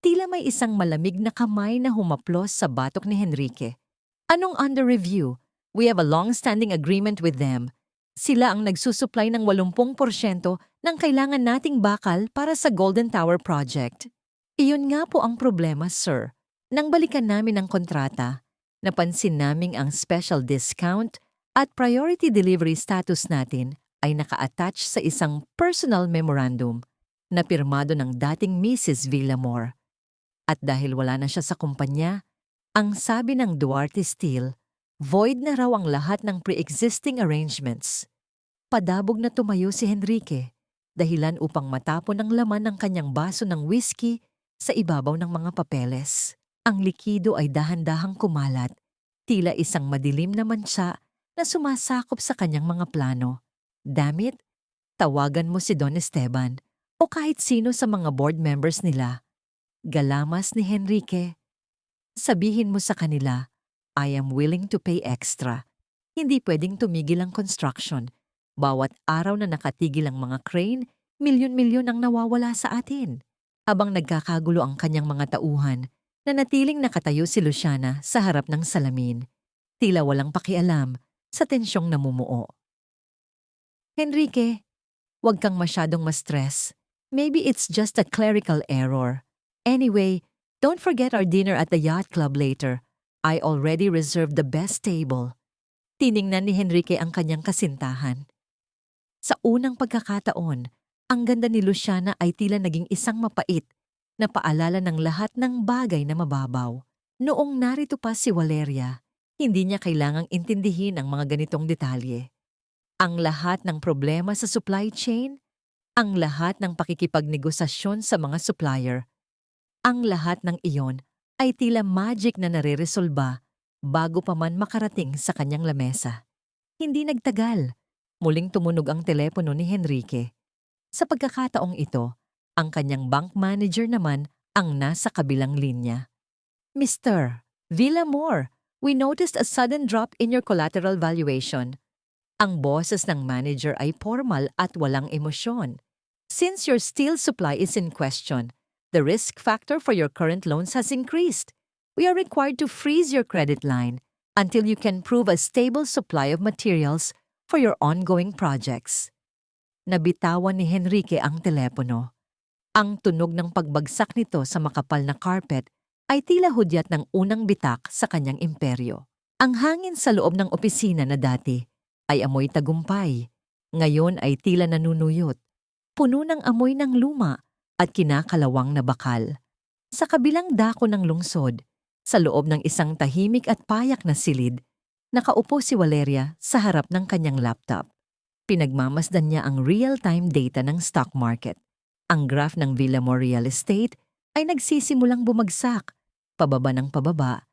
Speaker 1: Tila may isang malamig na kamay na humaplos sa batok ni Henrique. "Anong under review? We have a long-standing agreement with them. Sila ang nagsusupply ng 80% ng kailangan nating bakal para sa Golden Tower project." "Iyon nga po ang problema, sir. Nang balikan namin ang kontrata, napansin naming ang special discount at priority delivery status natin ay naka-attach sa isang personal memorandum na pirmado ng dating Mrs. Villamor. At dahil wala na siya sa kumpanya, ang sabi ng Duarte Steel, void na raw ang lahat ng pre-existing arrangements." Padabog na tumayo si Henrique, dahilan upang matapon ang laman ng kanyang baso ng whiskey sa ibabaw ng mga papeles. Ang likido ay dahan-dahang kumalat, tila isang madilim na mansa na sumasakop sa kanyang mga plano. "Damn it, tawagan mo si Don Esteban o kahit sino sa mga board members nila." Galamas ni Henrique. "Sabihin mo sa kanila, I am willing to pay extra. Hindi pwedeng tumigil ang construction. Bawat araw na nakatigil ang mga crane, milyon-milyon ang nawawala sa atin." Habang nagkakagulo ang kanyang mga tauhan, nanatiling nakatayo si Luciana sa harap ng salamin. Tila walang pakialam sa tensyong namumuo. "Henrique, huwag kang masyadong ma-stress. Maybe it's just a clerical error. Anyway, don't forget our dinner at the yacht club later. I already reserved the best table." Tiningnan ni Henrique ang kanyang kasintahan. Sa unang pagkakataon, ang ganda ni Luciana ay tila naging isang mapait na paalala ng lahat ng bagay na mababaw. Noong narito pa si Valeria, hindi niya kailangang intindihin ang mga ganitong detalye. Ang lahat ng problema sa supply chain, ang lahat ng pakikipagnegosasyon sa mga supplier, ang lahat ng iyon ay tila magic na nare-resolba bago pa man makarating sa kanyang lamesa. Hindi nagtagal. Muling tumunog ang telepono ni Henrique. Sa pagkakataong ito, ang kanyang bank manager naman ang nasa kabilang linya. "Mr. Villamor, we noticed a sudden drop in your collateral valuation." Ang boses ng manager ay formal at walang emosyon. Since your steel supply is in question, the risk factor for your current loans has increased. We are required to freeze your credit line until you can prove a stable supply of materials for your ongoing projects. Nabitawan ni Henrique ang telepono. Ang tunog ng pagbagsak nito sa makapal na carpet ay tila hudyat ng unang bitak sa kanyang imperyo. Ang hangin sa loob ng opisina na dati ay amoy tagumpay. Ngayon ay tila nanunuyot. Puno ng amoy ng luma at kinakalawang na bakal. Sa kabilang dako ng lungsod, sa loob ng isang tahimik at payak na silid, nakaupo si Valeria sa harap ng kanyang laptop. Pinagmamasdan niya ang real-time data ng stock market. Ang graph ng Villamor Real Estate ay nagsisimulang bumagsak, pababa ng pababa,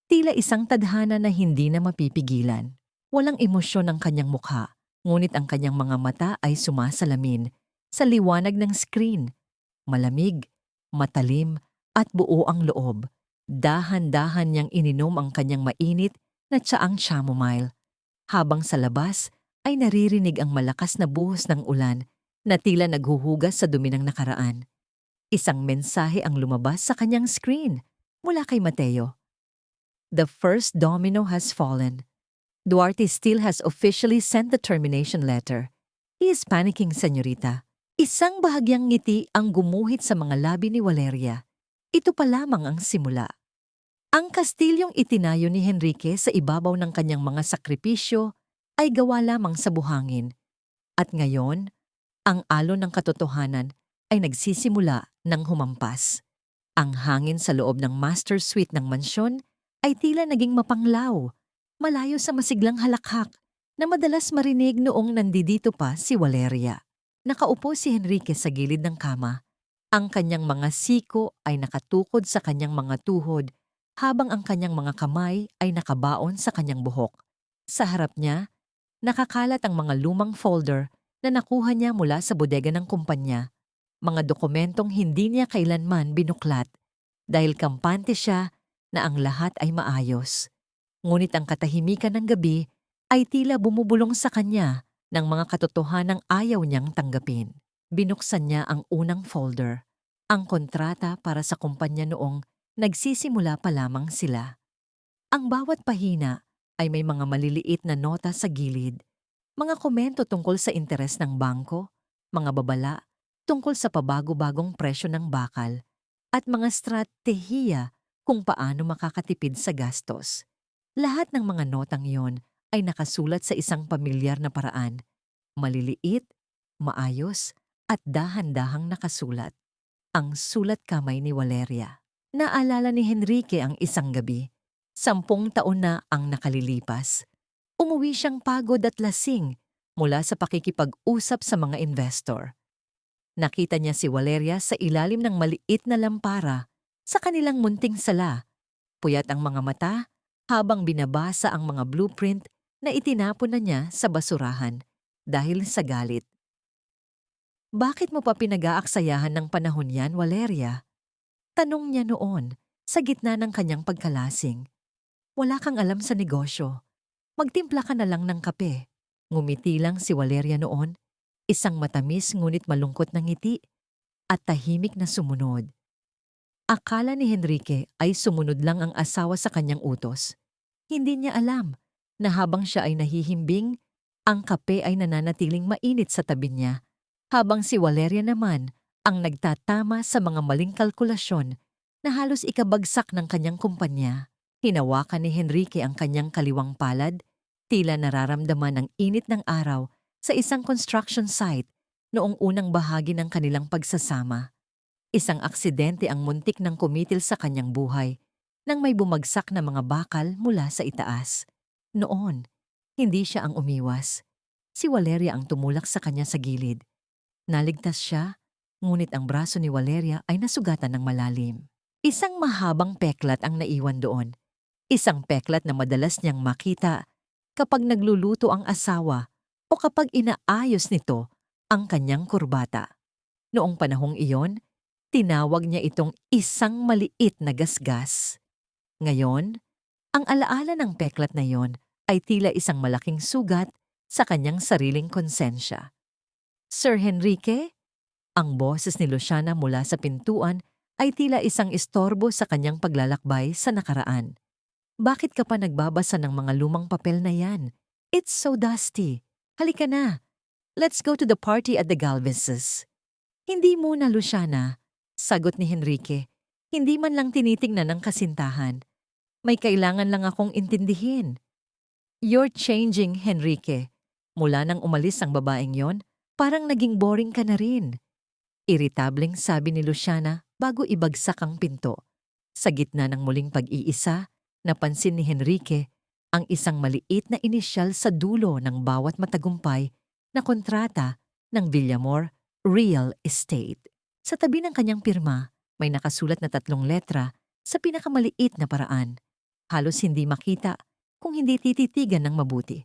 Speaker 1: tila isang tadhana na hindi na mapipigilan. Walang emosyon ang kanyang mukha, ngunit ang kanyang mga mata ay sumasalamin sa liwanag ng screen. Malamig, matalim, at buo ang loob. Dahan-dahan niyang ininom ang kanyang mainit na tsaang chamomile. Habang sa labas ay naririnig ang malakas na buhos ng ulan na tila naghuhugas sa dumi ng nakaraan. Isang mensahe ang lumabas sa kanyang screen mula kay Mateo. The first domino has fallen. Duarte Steel has officially sent the termination letter. He is panicking, senyorita. Isang bahagyang ngiti ang gumuhit sa mga labi ni Valeria. Ito pa lamang ang simula. Ang kastilyong itinayo ni Henrique sa ibabaw ng kanyang mga sakripisyo ay gawa lamang sa buhangin. At ngayon, ang alon ng katotohanan ay nagsisimula ng humampas. Ang hangin sa loob ng master suite ng mansyon ay tila naging mapanglaw, malayo sa masiglang halakhak na madalas marinig noong nandidito pa si Valeria. Nakaupo si Henrique sa gilid ng kama. Ang kanyang mga siko ay nakatukod sa kanyang mga tuhod habang ang kanyang mga kamay ay nakabaon sa kanyang buhok. Sa harap niya, nakakalat ang mga lumang folder na nakuha niya mula sa bodega ng kumpanya, mga dokumentong hindi niya kailanman binuklat dahil kampante siya na ang lahat ay maayos. Ngunit ang katahimikan ng gabi ay tila bumubulong sa kanya ng mga katotohanang ayaw niyang tanggapin. Binuksan niya ang unang folder, ang kontrata para sa kumpanya noong nagsisimula pa lamang sila. Ang bawat pahina ay may mga maliliit na nota sa gilid, mga komento tungkol sa interes ng bangko, mga babala tungkol sa pabago-bagong presyo ng bakal, at mga stratehiya kung paano makakatipid sa gastos. Lahat ng mga notang yon ay nakasulat sa isang pamilyar na paraan, maliliit, maayos, at dahan-dahang nakasulat. Ang sulat kamay ni Valeria. Naalala ni Henrique ang isang gabi. 10 taon na ang nakalilipas. Umuwi siyang pagod at lasing mula sa pakikipag-usap sa mga investor. Nakita niya si Valeria sa ilalim ng maliit na lampara sa kanilang munting sala. Puyat ang mga mata habang binabasa ang mga blueprint na itinapon na niya sa basurahan dahil sa galit. Bakit mo pa pinag-aaksayahan ng panahon yan, Valeria? Tanong niya noon sa gitna ng kanyang pagkalasing. Wala kang alam sa negosyo. Magtimpla ka na lang ng kape. Ngumiti lang si Valeria noon, isang matamis ngunit malungkot na ngiti at tahimik na sumunod. Akala ni Henrique ay sumunod lang ang asawa sa kanyang utos. Hindi niya alam na habang siya ay nahihimbing, ang kape ay nananatiling mainit sa tabi niya, habang si Valeria naman ang nagtatama sa mga maling kalkulasyon na halos ikabagsak ng kanyang kumpanya. Hinawakan ni Henrique ang kanyang kaliwang palad, tila nararamdaman ang init ng araw sa isang construction site noong unang bahagi ng kanilang pagsasama. Isang aksidente ang muntik ng kumitil sa kanyang buhay nang may bumagsak na mga bakal mula sa itaas. Noon, hindi siya ang umiwas. Si Valeria ang tumulak sa kanya sa gilid. Naligtas siya, ngunit ang braso ni Valeria ay nasugatan ng malalim. Isang mahabang peklat ang naiwan doon. Isang peklat na madalas niyang makita kapag nagluluto ang asawa o kapag inaayos nito ang kanyang kurbata. Noong panahong iyon, tinawag niya itong isang maliit na gasgas. Ngayon, ang alaala ng peklat na iyon ay tila isang malaking sugat sa kanyang sariling konsensya. Sir Henrique, Ang boses ni Luciana mula sa pintuan ay tila isang istorbo sa kanyang paglalakbay sa nakaraan. Bakit ka pa nagbabasa ng mga lumang papel na yan? It's so dusty. Halika na. Let's go to the party at the Galveses. Hindi muna, Luciana. Sagot ni Henrique. Hindi man lang tinitingnan ng kasintahan. May kailangan lang akong intindihin. You're changing, Henrique. Mula nang umalis ang babaeng yon, parang naging boring ka na rin. Iritableng sabi ni Luciana bago ibagsak ang pinto. Sa gitna ng muling pag-iisa, napansin ni Henrique ang isang maliit na inisyal sa dulo ng bawat matagumpay na kontrata ng Villamor Real Estate. Sa tabi ng kanyang pirma, may nakasulat na 3 letra sa pinakamaliit na paraan. Halos hindi makita kung hindi tititigan ng mabuti.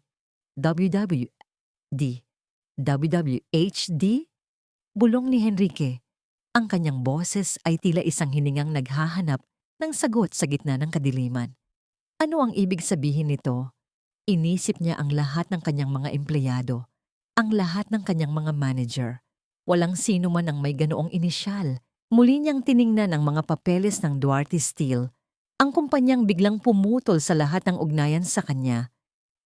Speaker 1: WWD. WWHD? Bulong ni Henrique. Ang kanyang boses ay tila isang hiningang naghahanap ng sagot sa gitna ng kadiliman. Ano ang ibig sabihin nito? Inisip niya ang lahat ng kanyang mga empleyado, ang lahat ng kanyang mga manager. Walang sino man ang may ganoong inisyal. Muli niyang tiningnan ang mga papeles ng Duarte Steel. Ang kumpanyang biglang pumutol sa lahat ng ugnayan sa kanya.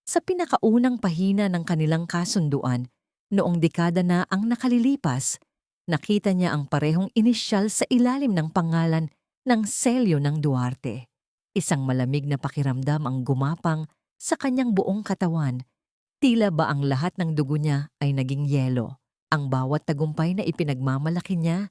Speaker 1: Sa pinakaunang pahina ng kanilang kasunduan, noong dekada na ang nakalilipas, nakita niya ang parehong inisyal sa ilalim ng pangalan ng selyo ng Duarte. Isang malamig na pakiramdam ang gumapang sa kanyang buong katawan. Tila ba ang lahat ng dugo niya ay naging yelo. Ang bawat tagumpay na ipinagmamalaki niya,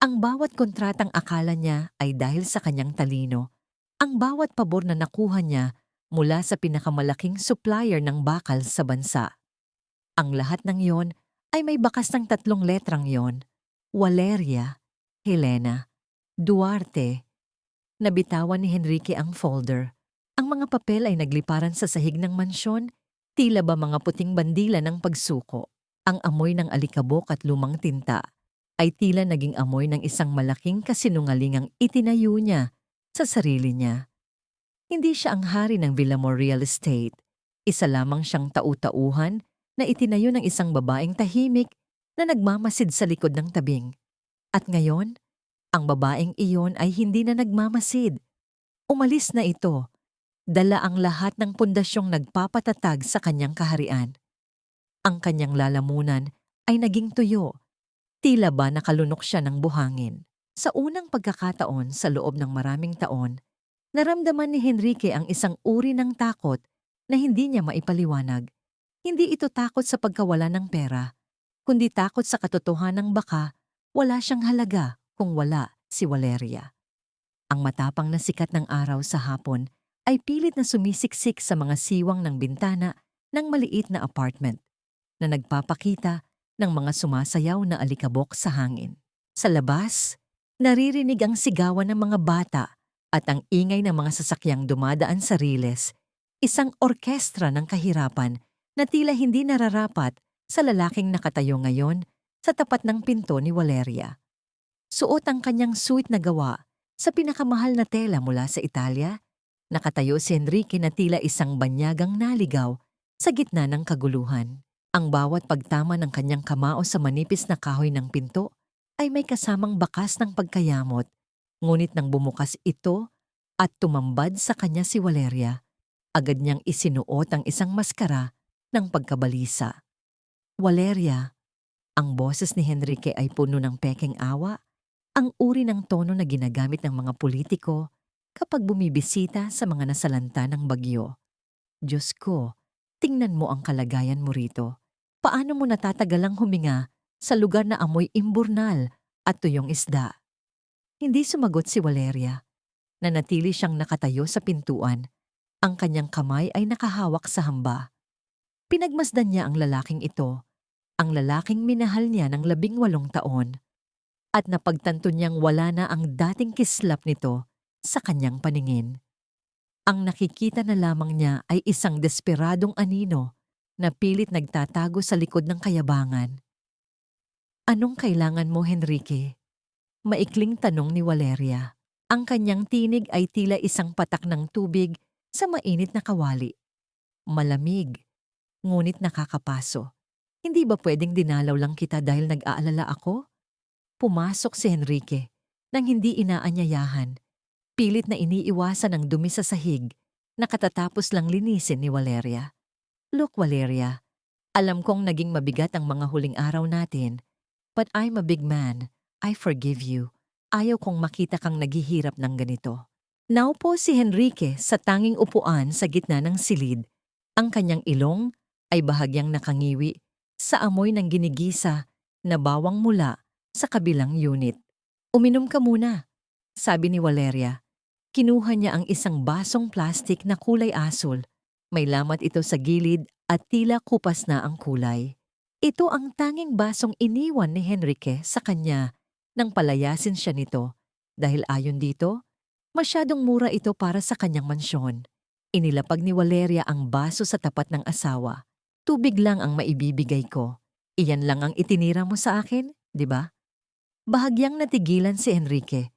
Speaker 1: ang bawat kontratang akala niya ay dahil sa kanyang talino, ang bawat pabor na nakuha niya mula sa pinakamalaking supplier ng bakal sa bansa. Ang lahat ng yon ay may bakas ng 3 letrang yon. Valeria, Helena, Duarte. Nabitawan ni Henrique ang folder. Ang mga papel ay nagliparan sa sahig ng mansyon, tila ba mga puting bandila ng pagsuko. Ang amoy ng alikabok at lumang tinta ay tila naging amoy ng isang malaking kasinungalingang itinayo niya sa sarili niya. Hindi siya ang hari ng Villamor Real Estate. Isa lamang siyang tau-tauhan na itinayo ng isang babaeng tahimik na nagmamasid sa likod ng tabing. At ngayon, ang babaeng iyon ay hindi na nagmamasid. Umalis na ito. Dala ang lahat ng pundasyong nagpapatatag sa kanyang kaharian. Ang kanyang lalamunan ay naging tuyo. Tila ba nakalunok siya ng buhangin. Sa unang pagkakataon sa loob ng maraming taon, naramdaman ni Henrique ang isang uri ng takot na hindi niya maipaliwanag. Hindi ito takot sa pagkawala ng pera, kundi takot sa katotohanang baka wala siyang halaga kung wala si Valeria. Ang matapang na sikat ng araw sa hapon ay pilit na sumisiksik sa mga siwang ng bintana ng maliit na apartment na nagpapakita ng mga sumasayaw na alikabok sa hangin. Sa labas, naririnig ang sigawan ng mga bata at ang ingay ng mga sasakyang dumadaan sa riles, isang orkestra ng kahirapan na tila hindi nararapat sa lalaking nakatayo ngayon sa tapat ng pinto ni Valeria. Suot ang kanyang suit na gawa sa pinakamahal na tela mula sa Italia, nakatayo si Henrique na tila isang banyagang naligaw sa gitna ng kaguluhan. Ang bawat pagtama ng kanyang kamao sa manipis na kahoy ng pinto ay may kasamang bakas ng pagkayamot, ngunit nang bumukas ito at tumambad sa kanya si Valeria, agad niyang isinuot ang isang maskara ng pagkabalisa. Valeria, ang boses ni Henrique ay puno ng pekeng awa, ang uri ng tono na ginagamit ng mga politiko kapag bumibisita sa mga nasalanta ng bagyo. Diyos ko, tingnan mo ang kalagayan mo rito. Paano mo natatagalang huminga sa lugar na amoy imburnal at tuyong isda? Hindi sumagot si Valeria. Nanatili siyang nakatayo sa pintuan. Ang kanyang kamay ay nakahawak sa hamba. Pinagmasdan niya ang lalaking ito, ang lalaking minahal niya ng 18 taon, at napagtanto niyang wala na ang dating kislap nito sa kanyang paningin. Ang nakikita na lamang niya ay isang desperadong anino na pilit nagtatago sa likod ng kayabangan. Anong kailangan mo, Henrique? Maikling tanong ni Valeria. Ang kanyang tinig ay tila isang patak ng tubig sa mainit na kawali. Malamig, ngunit nakakapaso. Hindi ba pwedeng dinalaw lang kita dahil nag-aalala ako? Pumasok si Henrique nang hindi inaanyayahan. Pilit na iniiwasan ang dumi sa sahig na katatapos lang linisin ni Valeria. Look, Valeria, alam kong naging mabigat ang mga huling araw natin, but I'm a big man. I forgive you. Ayaw kong makita kang naghihirap ng ganito. Naupo si Henrique sa tanging upuan sa gitna ng silid. Ang kanyang ilong ay bahagyang nakangiwi sa amoy ng ginigisa na bawang mula sa kabilang unit. Uminom ka muna, sabi ni Valeria. Kinuha niya ang isang basong plastik na kulay asul. May lamat ito sa gilid at tila kupas na ang kulay. Ito ang tanging basong iniwan ni Henrique sa kanya nang palayasin siya nito dahil ayon dito, masyadong mura ito para sa kanyang mansyon. Inilapag ni Valeria ang baso sa tapat ng asawa. Tubig lang ang maibibigay ko. Iyan lang ang itinira mo sa akin, di ba? Bahagyang natigilan si Henrique,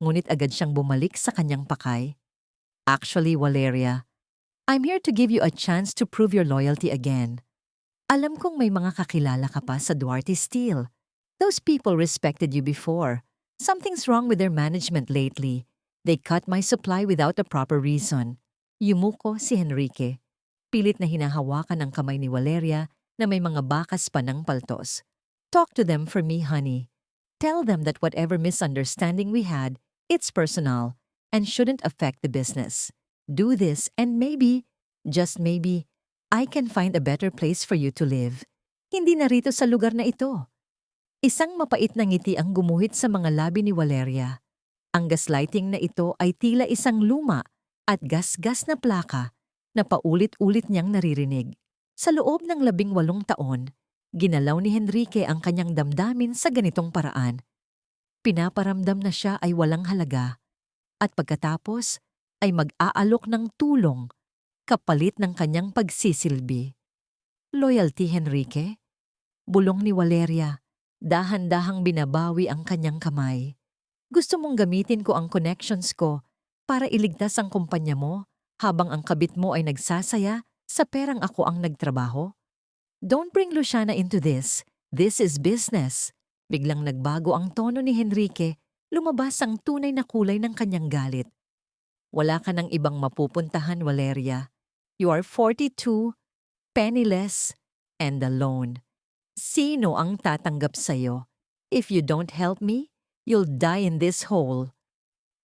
Speaker 1: ngunit agad siyang bumalik sa kanyang pakay. Actually, Valeria, I'm here to give you a chance to prove your loyalty again. Alam kong may mga kakilala ka pa sa Duarte Steel. Those people respected you before. Something's wrong with their management lately. They cut my supply without a proper reason. Yumuko si Henrique. Pilit na hinahawakan ang kamay ni Valeria na may mga bakas pa ng paltos. Talk to them for me, honey. Tell them that whatever misunderstanding we had, it's personal and shouldn't affect the business. Do this and maybe, just maybe, I can find a better place for you to live. Hindi na rito sa lugar na ito. Isang mapait na ngiti ang gumuhit sa mga labi ni Valeria. Ang gaslighting na ito ay tila isang luma at gas-gas na plaka na paulit-ulit niyang naririnig. Sa loob ng 18 taon, ginalaw ni Henrique ang kanyang damdamin sa ganitong paraan. Pinaparamdam na siya ay walang halaga at pagkatapos ay mag-aalok ng tulong kapalit ng kanyang pagsisilbi. Loyalty, Henrique? Bulong ni Valeria, dahan-dahang binabawi ang kanyang kamay. Gusto mong gamitin ko ang connections ko para iligtas ang kumpanya mo habang ang kabit mo ay nagsasaya sa perang ako ang nagtrabaho? Don't bring Luciana into this. This is business. Biglang nagbago ang tono ni Henrique, lumabas ang tunay na kulay ng kanyang galit. Wala ka ng ibang mapupuntahan, Valeria. You are 42, penniless, and alone. Sino ang tatanggap sa'yo? If you don't help me, you'll die in this hole.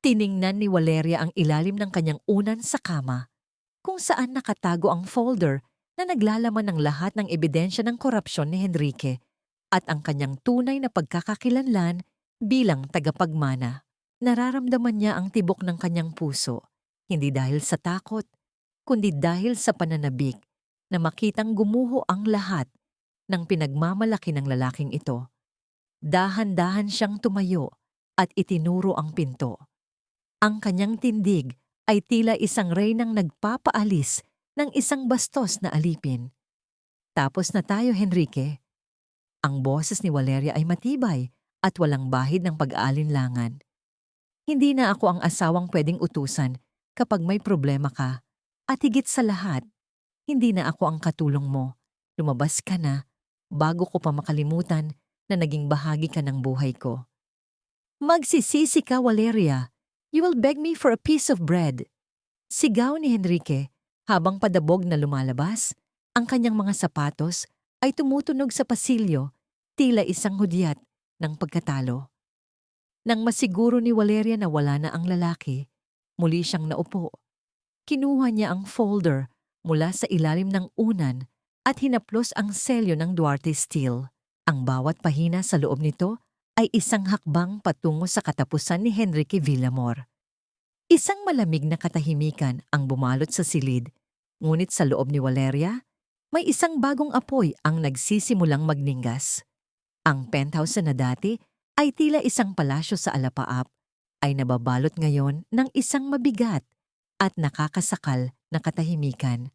Speaker 1: Tiningnan ni Valeria ang ilalim ng kanyang unan sa kama, kung saan nakatago ang folder na naglalaman ng lahat ng ebidensya ng korupsyon ni Henrique at ang kanyang tunay na pagkakakilanlan bilang tagapagmana. Nararamdaman niya ang tibok ng kanyang puso, hindi dahil sa takot, kundi dahil sa pananabik na makitang gumuho ang lahat ng pinagmamalaki ng lalaking ito. Dahan-dahan siyang tumayo at itinuro ang pinto. Ang kanyang tindig ay tila isang reynang nagpapaalis ng isang bastos na alipin. Tapos na tayo, Henrique. Ang boses ni Valeria ay matibay at walang bahid ng pag-aalinlangan. Hindi na ako ang asawang pwedeng utusan kapag may problema ka. At higit sa lahat, hindi na ako ang katulong mo. Lumabas ka na bago ko pa makalimutan na naging bahagi ka ng buhay ko. Magsisisi ka, Valeria. You will beg me for a piece of bread. Sigaw ni Henrique habang padabog na lumalabas. Ang kanyang mga sapatos ay tumutunog sa pasilyo, tila isang hudyat ng pagkatalo. Nang masiguro ni Valeria na wala na ang lalaki, muli siyang naupo. Kinuha niya ang folder mula sa ilalim ng unan at hinaplos ang selyo ng Duarte Steel. Ang bawat pahina sa loob nito ay isang hakbang patungo sa katapusan ni Henrique Villamor. Isang malamig na katahimikan ang bumalot sa silid, ngunit sa loob ni Valeria, may isang bagong apoy ang nagsisimulang magningas. Ang penthouse na dati ay tila isang palasyo sa alapaap, ay nababalot ngayon ng isang mabigat at nakakasakal na katahimikan.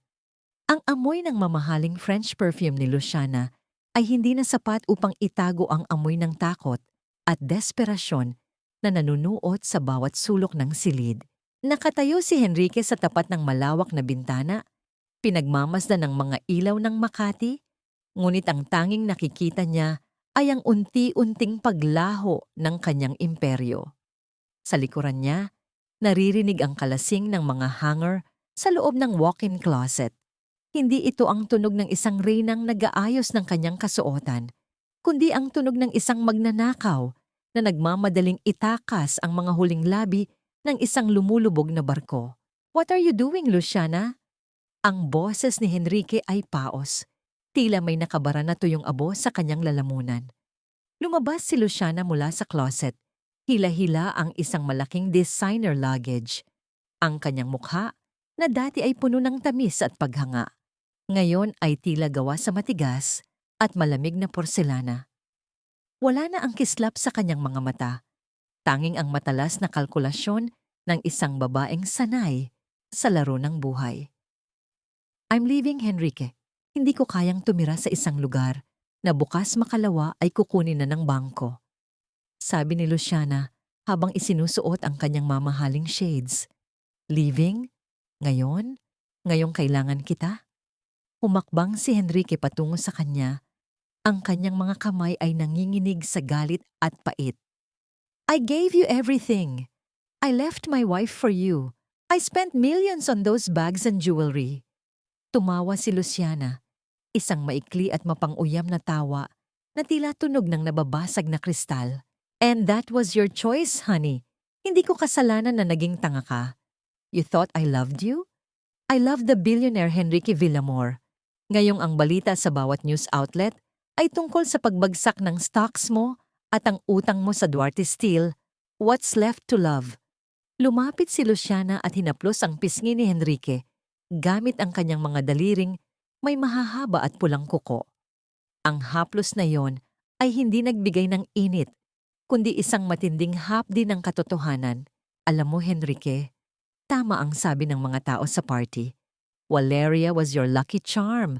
Speaker 1: Ang amoy ng mamahaling French perfume ni Luciana ay hindi na sapat upang itago ang amoy ng takot at desperasyon na nanunuot sa bawat sulok ng silid. Nakatayo si Henrique sa tapat ng malawak na bintana, pinagmamasdan ng mga ilaw ng Makati, ngunit ang tanging nakikita niya ay ang unti-unting paglaho ng kanyang imperyo. Sa likuran niya, naririnig ang kalasing ng mga hanger sa loob ng walk-in closet. Hindi ito ang tunog ng isang reynang nag-aayos ng kanyang kasuotan, kundi ang tunog ng isang magnanakaw na nagmamadaling itakas ang mga huling labi ng isang lumulubog na barko. "What are you doing, Luciana?" Ang boses ni Henrique ay paos. Tila may nakabara na tuyong abo sa kanyang lalamunan. Lumabas si Luciana mula sa closet. Hila-hila ang isang malaking designer luggage. Ang kanyang mukha, na dati ay puno ng tamis at paghanga, ngayon ay tila gawa sa matigas at malamig na porselana. Wala na ang kislap sa kanyang mga mata. Tanging ang matalas na kalkulasyon ng isang babaeng sanay sa laro ng buhay. "I'm leaving, Henrique. Hindi ko kayang tumira sa isang lugar na bukas makalawa ay kukunin na ng bangko," sabi ni Luciana habang isinusuot ang kanyang mamahaling shades. "Leaving? Ngayon? Ngayong kailangan kita?" Humakbang si Henrique patungo sa kanya. Ang kanyang mga kamay ay nanginginig sa galit at pait. "I gave you everything. I left my wife for you. I spent millions on those bags and jewelry." Tumawa si Luciana, isang maikli at mapang-uyam na tawa na tila tunog ng nababasag na kristal. "And that was your choice, honey. Hindi ko kasalanan na naging tanga ka. You thought I loved you? I loved the billionaire Henrique Villamor. Ngayong ang balita sa bawat news outlet ay tungkol sa pagbagsak ng stocks mo at ang utang mo sa Duarte Steel. What's left to love?" Lumapit si Luciana at hinaplos ang pisngi ni Henrique gamit ang kanyang mga daliring may mahahaba at pulang kuko. Ang haplos na yon ay hindi nagbigay ng init, kundi isang matinding hapdi ng katotohanan. "Alam mo, Henrique, tama ang sabi ng mga tao sa party. Valeria was your lucky charm.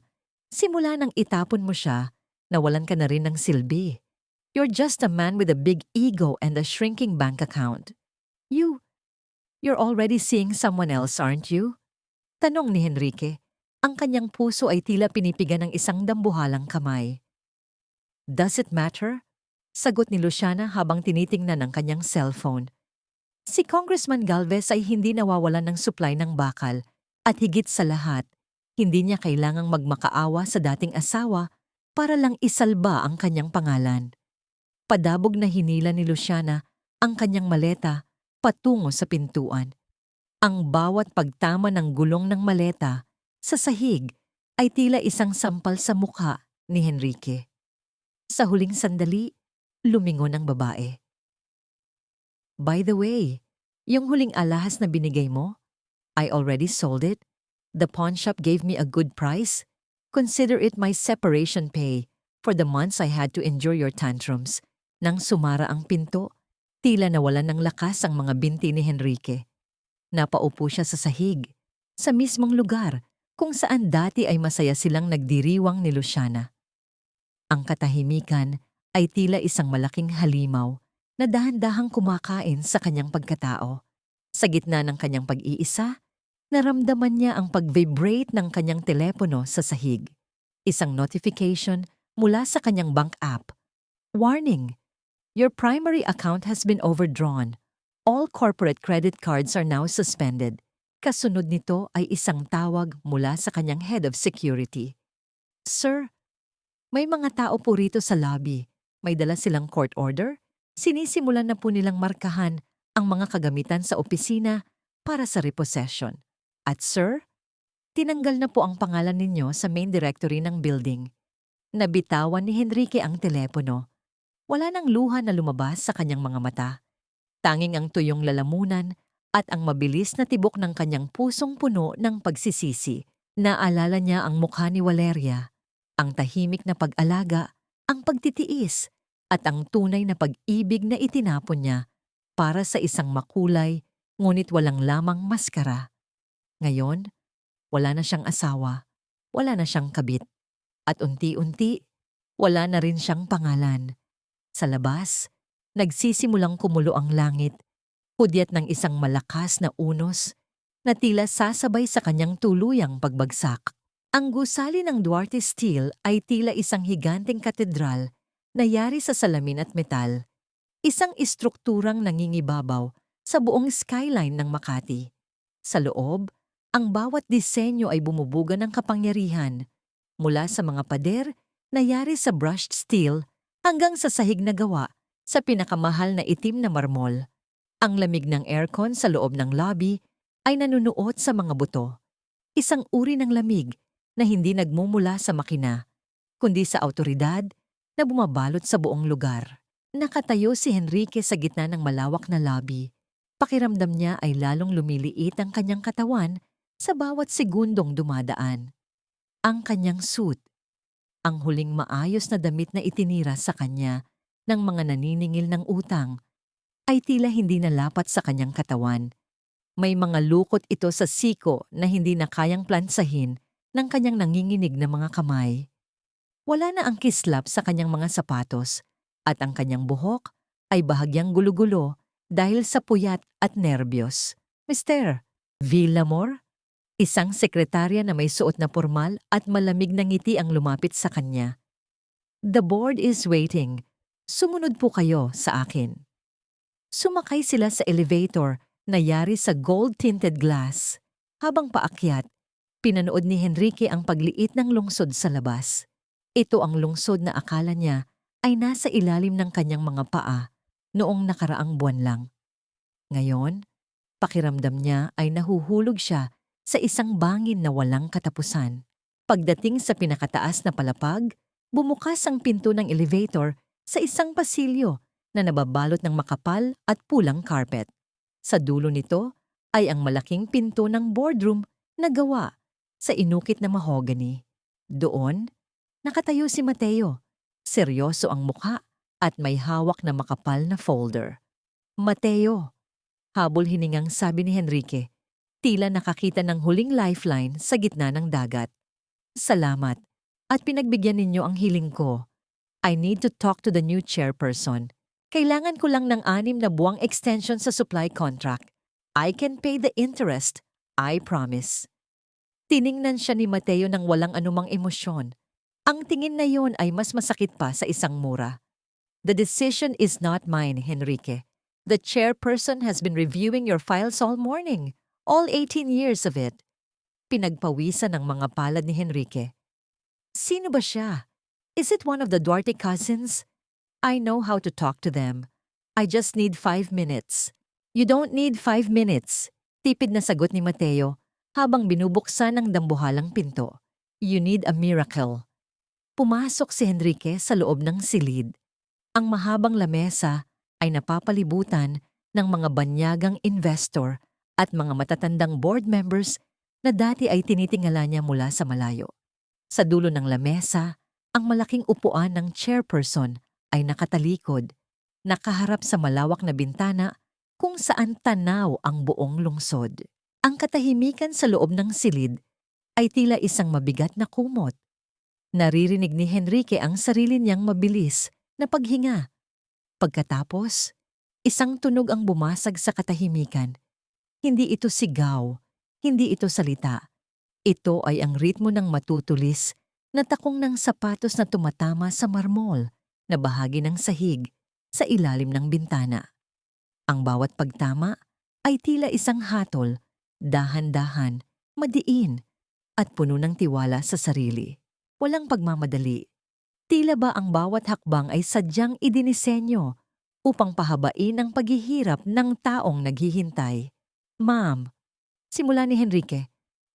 Speaker 1: Simula nang itapon mo siya, nawalan ka na rin ng silbi. You're just a man with a big ego and a shrinking bank account. You're already seeing someone else, aren't you?" Tanong ni Henrique. Ang kanyang puso ay tila pinipigan ng isang dambuhalang kamay. "Does it matter?" Sagot ni Luciana habang tinitingnan ang kanyang cellphone. Si Congressman Galvez ay hindi nawawalan ng supply ng bakal at higit sa lahat, hindi niya kailangang magmakaawa sa dating asawa para lang isalba ang kanyang pangalan. Padabog na hinila ni Luciana ang kanyang maleta patungo sa pintuan. Ang bawat pagtama ng gulong ng maleta sa sahig ay tila isang sampal sa mukha ni Henrique. Sa huling sandali, lumingon ang babae. "By the way, yung huling alahas na binigay mo, I already sold it. The pawn shop gave me a good price. Consider it my separation pay for the months I had to endure your tantrums." Nang sumara ang pinto, tila nawalan ng lakas ang mga binti ni Henrique. Napaupo siya sa sahig, sa mismong lugar kung saan dati ay masaya silang nagdiriwang ni Luciana. Ang katahimikan ay tila isang malaking halimaw na dahan-dahang kumakain sa kanyang pagkatao. Sa gitna ng kanyang pag-iisa, naramdaman niya ang pag-vibrate ng kanyang telepono sa sahig. Isang notification mula sa kanyang bank app. "Warning! Your primary account has been overdrawn. All corporate credit cards are now suspended." Kasunod nito ay isang tawag mula sa kanyang head of security. "Sir, may mga tao po rito sa lobby. May dala silang court order. Sinisimulan na po nilang markahan ang mga kagamitan sa opisina para sa repossession. At sir, tinanggal na po ang pangalan ninyo sa main directory ng building." Nabitawan ni Henrique ang telepono. Wala nang luha na lumabas sa kanyang mga mata. Tanging ang tuyong lalamunan at ang mabilis na tibok ng kanyang pusong puno ng pagsisisi. Naalala niya ang mukha ni Valeria, ang tahimik na pag-alaga, ang pagtitiis, at ang tunay na pag-ibig na itinapon niya para sa isang makulay ngunit walang lamang maskara. Ngayon, wala na siyang asawa, wala na siyang kabit, at unti-unti, wala na rin siyang pangalan. Sa labas, nagsisimulang kumulo ang langit, hudyat ng isang malakas na unos na tila sasabay sa kanyang tuluyang pagbagsak. Ang gusali ng Duarte Steel ay tila isang higanteng katedral nayari sa salamin at metal, isang istrukturang nangingibabaw sa buong skyline ng Makati. Sa loob, ang bawat disenyo ay bumubuga ng kapangyarihan, mula sa mga pader na yari sa brushed steel hanggang sa sahig na gawa sa pinakamahal na itim na marmol. Ang lamig ng aircon sa loob ng lobby ay nanunuot sa mga buto. Isang uri ng lamig na hindi nagmumula sa makina, kundi sa awtoridad na bumabalot sa buong lugar. Nakatayo si Henrique sa gitna ng malawak na lobby. Pakiramdam niya ay lalong lumiliit ang kanyang katawan sa bawat segundong dumadaan. Ang kanyang suit, ang huling maayos na damit na itinira sa kanya ng mga naniningil ng utang, ay tila hindi nalapat sa kanyang katawan. May mga lukot ito sa siko na hindi na kayang plansahin ng kanyang nanginginig na mga kamay. Wala na ang kislap sa kanyang mga sapatos at ang kanyang buhok ay bahagyang gulo-gulo dahil sa puyat at nerbiyos. Mr. Villamor? Isang sekretarya na may suot na pormal at malamig na ngiti ang lumapit sa kanya. The board is waiting. Sumunod po kayo sa akin. Sumakay sila sa elevator na yari sa gold-tinted glass. Habang paakyat, pinanood ni Henrique ang pagliit ng lungsod sa labas. Ito ang lungsod na akala niya ay nasa ilalim ng kanyang mga paa noong nakaraang buwan lang. Ngayon, pakiramdam niya ay nahuhulog siya sa isang bangin na walang katapusan. Pagdating sa pinakataas na palapag, bumukas ang pinto ng elevator sa isang pasilyo na nababalot ng makapal at pulang carpet. Sa dulo nito ay ang malaking pinto ng boardroom na gawa sa inukit na mahogany. Doon, nakatayo si Mateo. Seryoso ang mukha at may hawak na makapal na folder. Mateo, habol hiningang sabi ni Henrique. Tila nakakita ng huling lifeline sa gitna ng dagat. Salamat at pinagbigyan ninyo ang hiling ko. I need to talk to the new chairperson. Kailangan ko lang ng 6 na buwang extension sa supply contract. I can pay the interest, I promise. Tiningnan siya ni Mateo ng walang anumang emosyon. Ang tingin na yon ay mas masakit pa sa isang mura. The decision is not mine, Henrique. The chairperson has been reviewing your files all morning. All 18 years of it. Pinagpawisan ng mga palad ni Henrique. Sino ba siya? Is it one of the Duarte cousins? I know how to talk to them. I just need 5 minutes. You don't need 5 minutes. Tipid na sagot ni Mateo habang binubuksan ng dambuhalang pinto. You need a miracle. Pumasok si Henrique sa loob ng silid. Ang mahabang lamesa ay napapalibutan ng mga banyagang investor at mga matatandang board members na dati ay tinitingala niya mula sa malayo. Sa dulo ng lamesa, ang malaking upuan ng chairperson ay nakatalikod, nakaharap sa malawak na bintana kung saan tanaw ang buong lungsod. Ang katahimikan sa loob ng silid ay tila isang mabigat na kumot. Naririnig ni Henrique ang sarili niyang mabilis na paghinga. Pagkatapos, isang tunog ang bumasag sa katahimikan. Hindi ito sigaw, hindi ito salita. Ito ay ang ritmo ng matutulis na takong ng sapatos na tumatama sa marmol na bahagi ng sahig sa ilalim ng bintana. Ang bawat pagtama ay tila isang hatol, dahan-dahan, madiin, at puno ng tiwala sa sarili. Walang pagmamadali. Tila ba ang bawat hakbang ay sadyang idinisenyo upang pahabain ang paghihirap ng taong naghihintay. Ma'am, simula ni Henrique,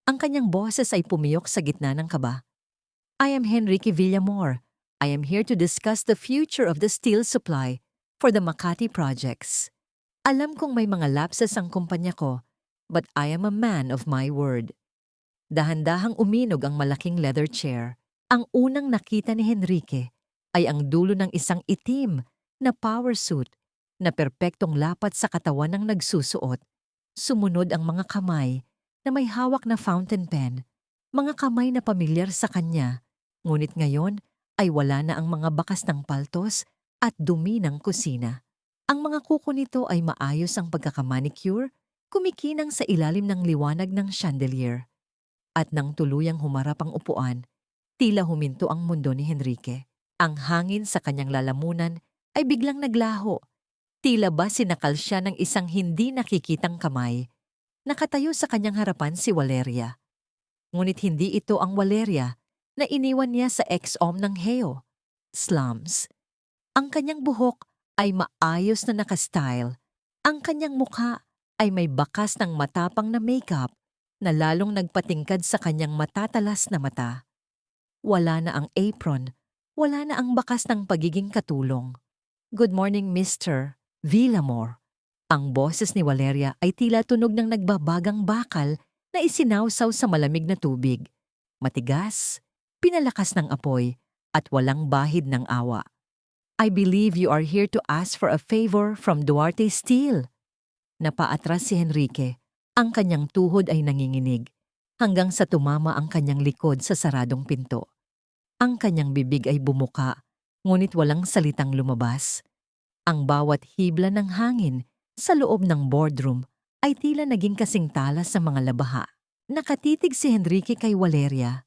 Speaker 1: ang kanyang boses ay pumiyok sa gitna ng kaba. I am Henrique Villamor. I am here to discuss the future of the steel supply for the Makati projects. Alam kong may mga lapses ang kumpanya ko, but I am a man of my word. Dahan-dahang uminog ang malaking leather chair. Ang unang nakita ni Henrique ay ang dulo ng isang itim na power suit na perpektong lapat sa katawan ng nagsusuot. Sumunod ang mga kamay na may hawak na fountain pen, mga kamay na pamilyar sa kanya, ngunit ngayon ay wala na ang mga bakas ng paltos at dumi ng kusina. Ang mga kuko nito ay maayos ang pagkakamanicure, kumikinang sa ilalim ng liwanag ng chandelier. At nang tuluyang humarap ang upuan, tila huminto ang mundo ni Henrique. Ang hangin sa kanyang lalamunan ay biglang naglaho. Tila ba sinakal siya ng isang hindi nakikitang kamay. Nakatayo sa kanyang harapan si Valeria. Ngunit hindi ito ang Valeria na iniwan niya sa ex-om ng Heo, Slums. Ang kanyang buhok ay maayos na nakastyle. Ang kanyang mukha ay may bakas ng matapang na makeup na lalong nagpatingkad sa kanyang matatalas na mata. Wala na ang apron, wala na ang bakas ng pagiging katulong. "Good morning, Mr. Villamor." Ang boses ni Valeria ay tila tunog ng nagbabagang bakal na isinawsaw sa malamig na tubig. Matigas, pinalakas ng apoy, at walang bahid ng awa. "I believe you are here to ask for a favor from Duarte Steel." Napaatras si Henrique. Ang kanyang tuhod ay nanginginig, hanggang sa tumama ang kanyang likod sa saradong pinto. Ang kanyang bibig ay bumuka, ngunit walang salitang lumabas. Ang bawat hibla ng hangin sa loob ng boardroom ay tila naging kasing talas sa mga labaha. Nakatitig si Henrique kay Valeria.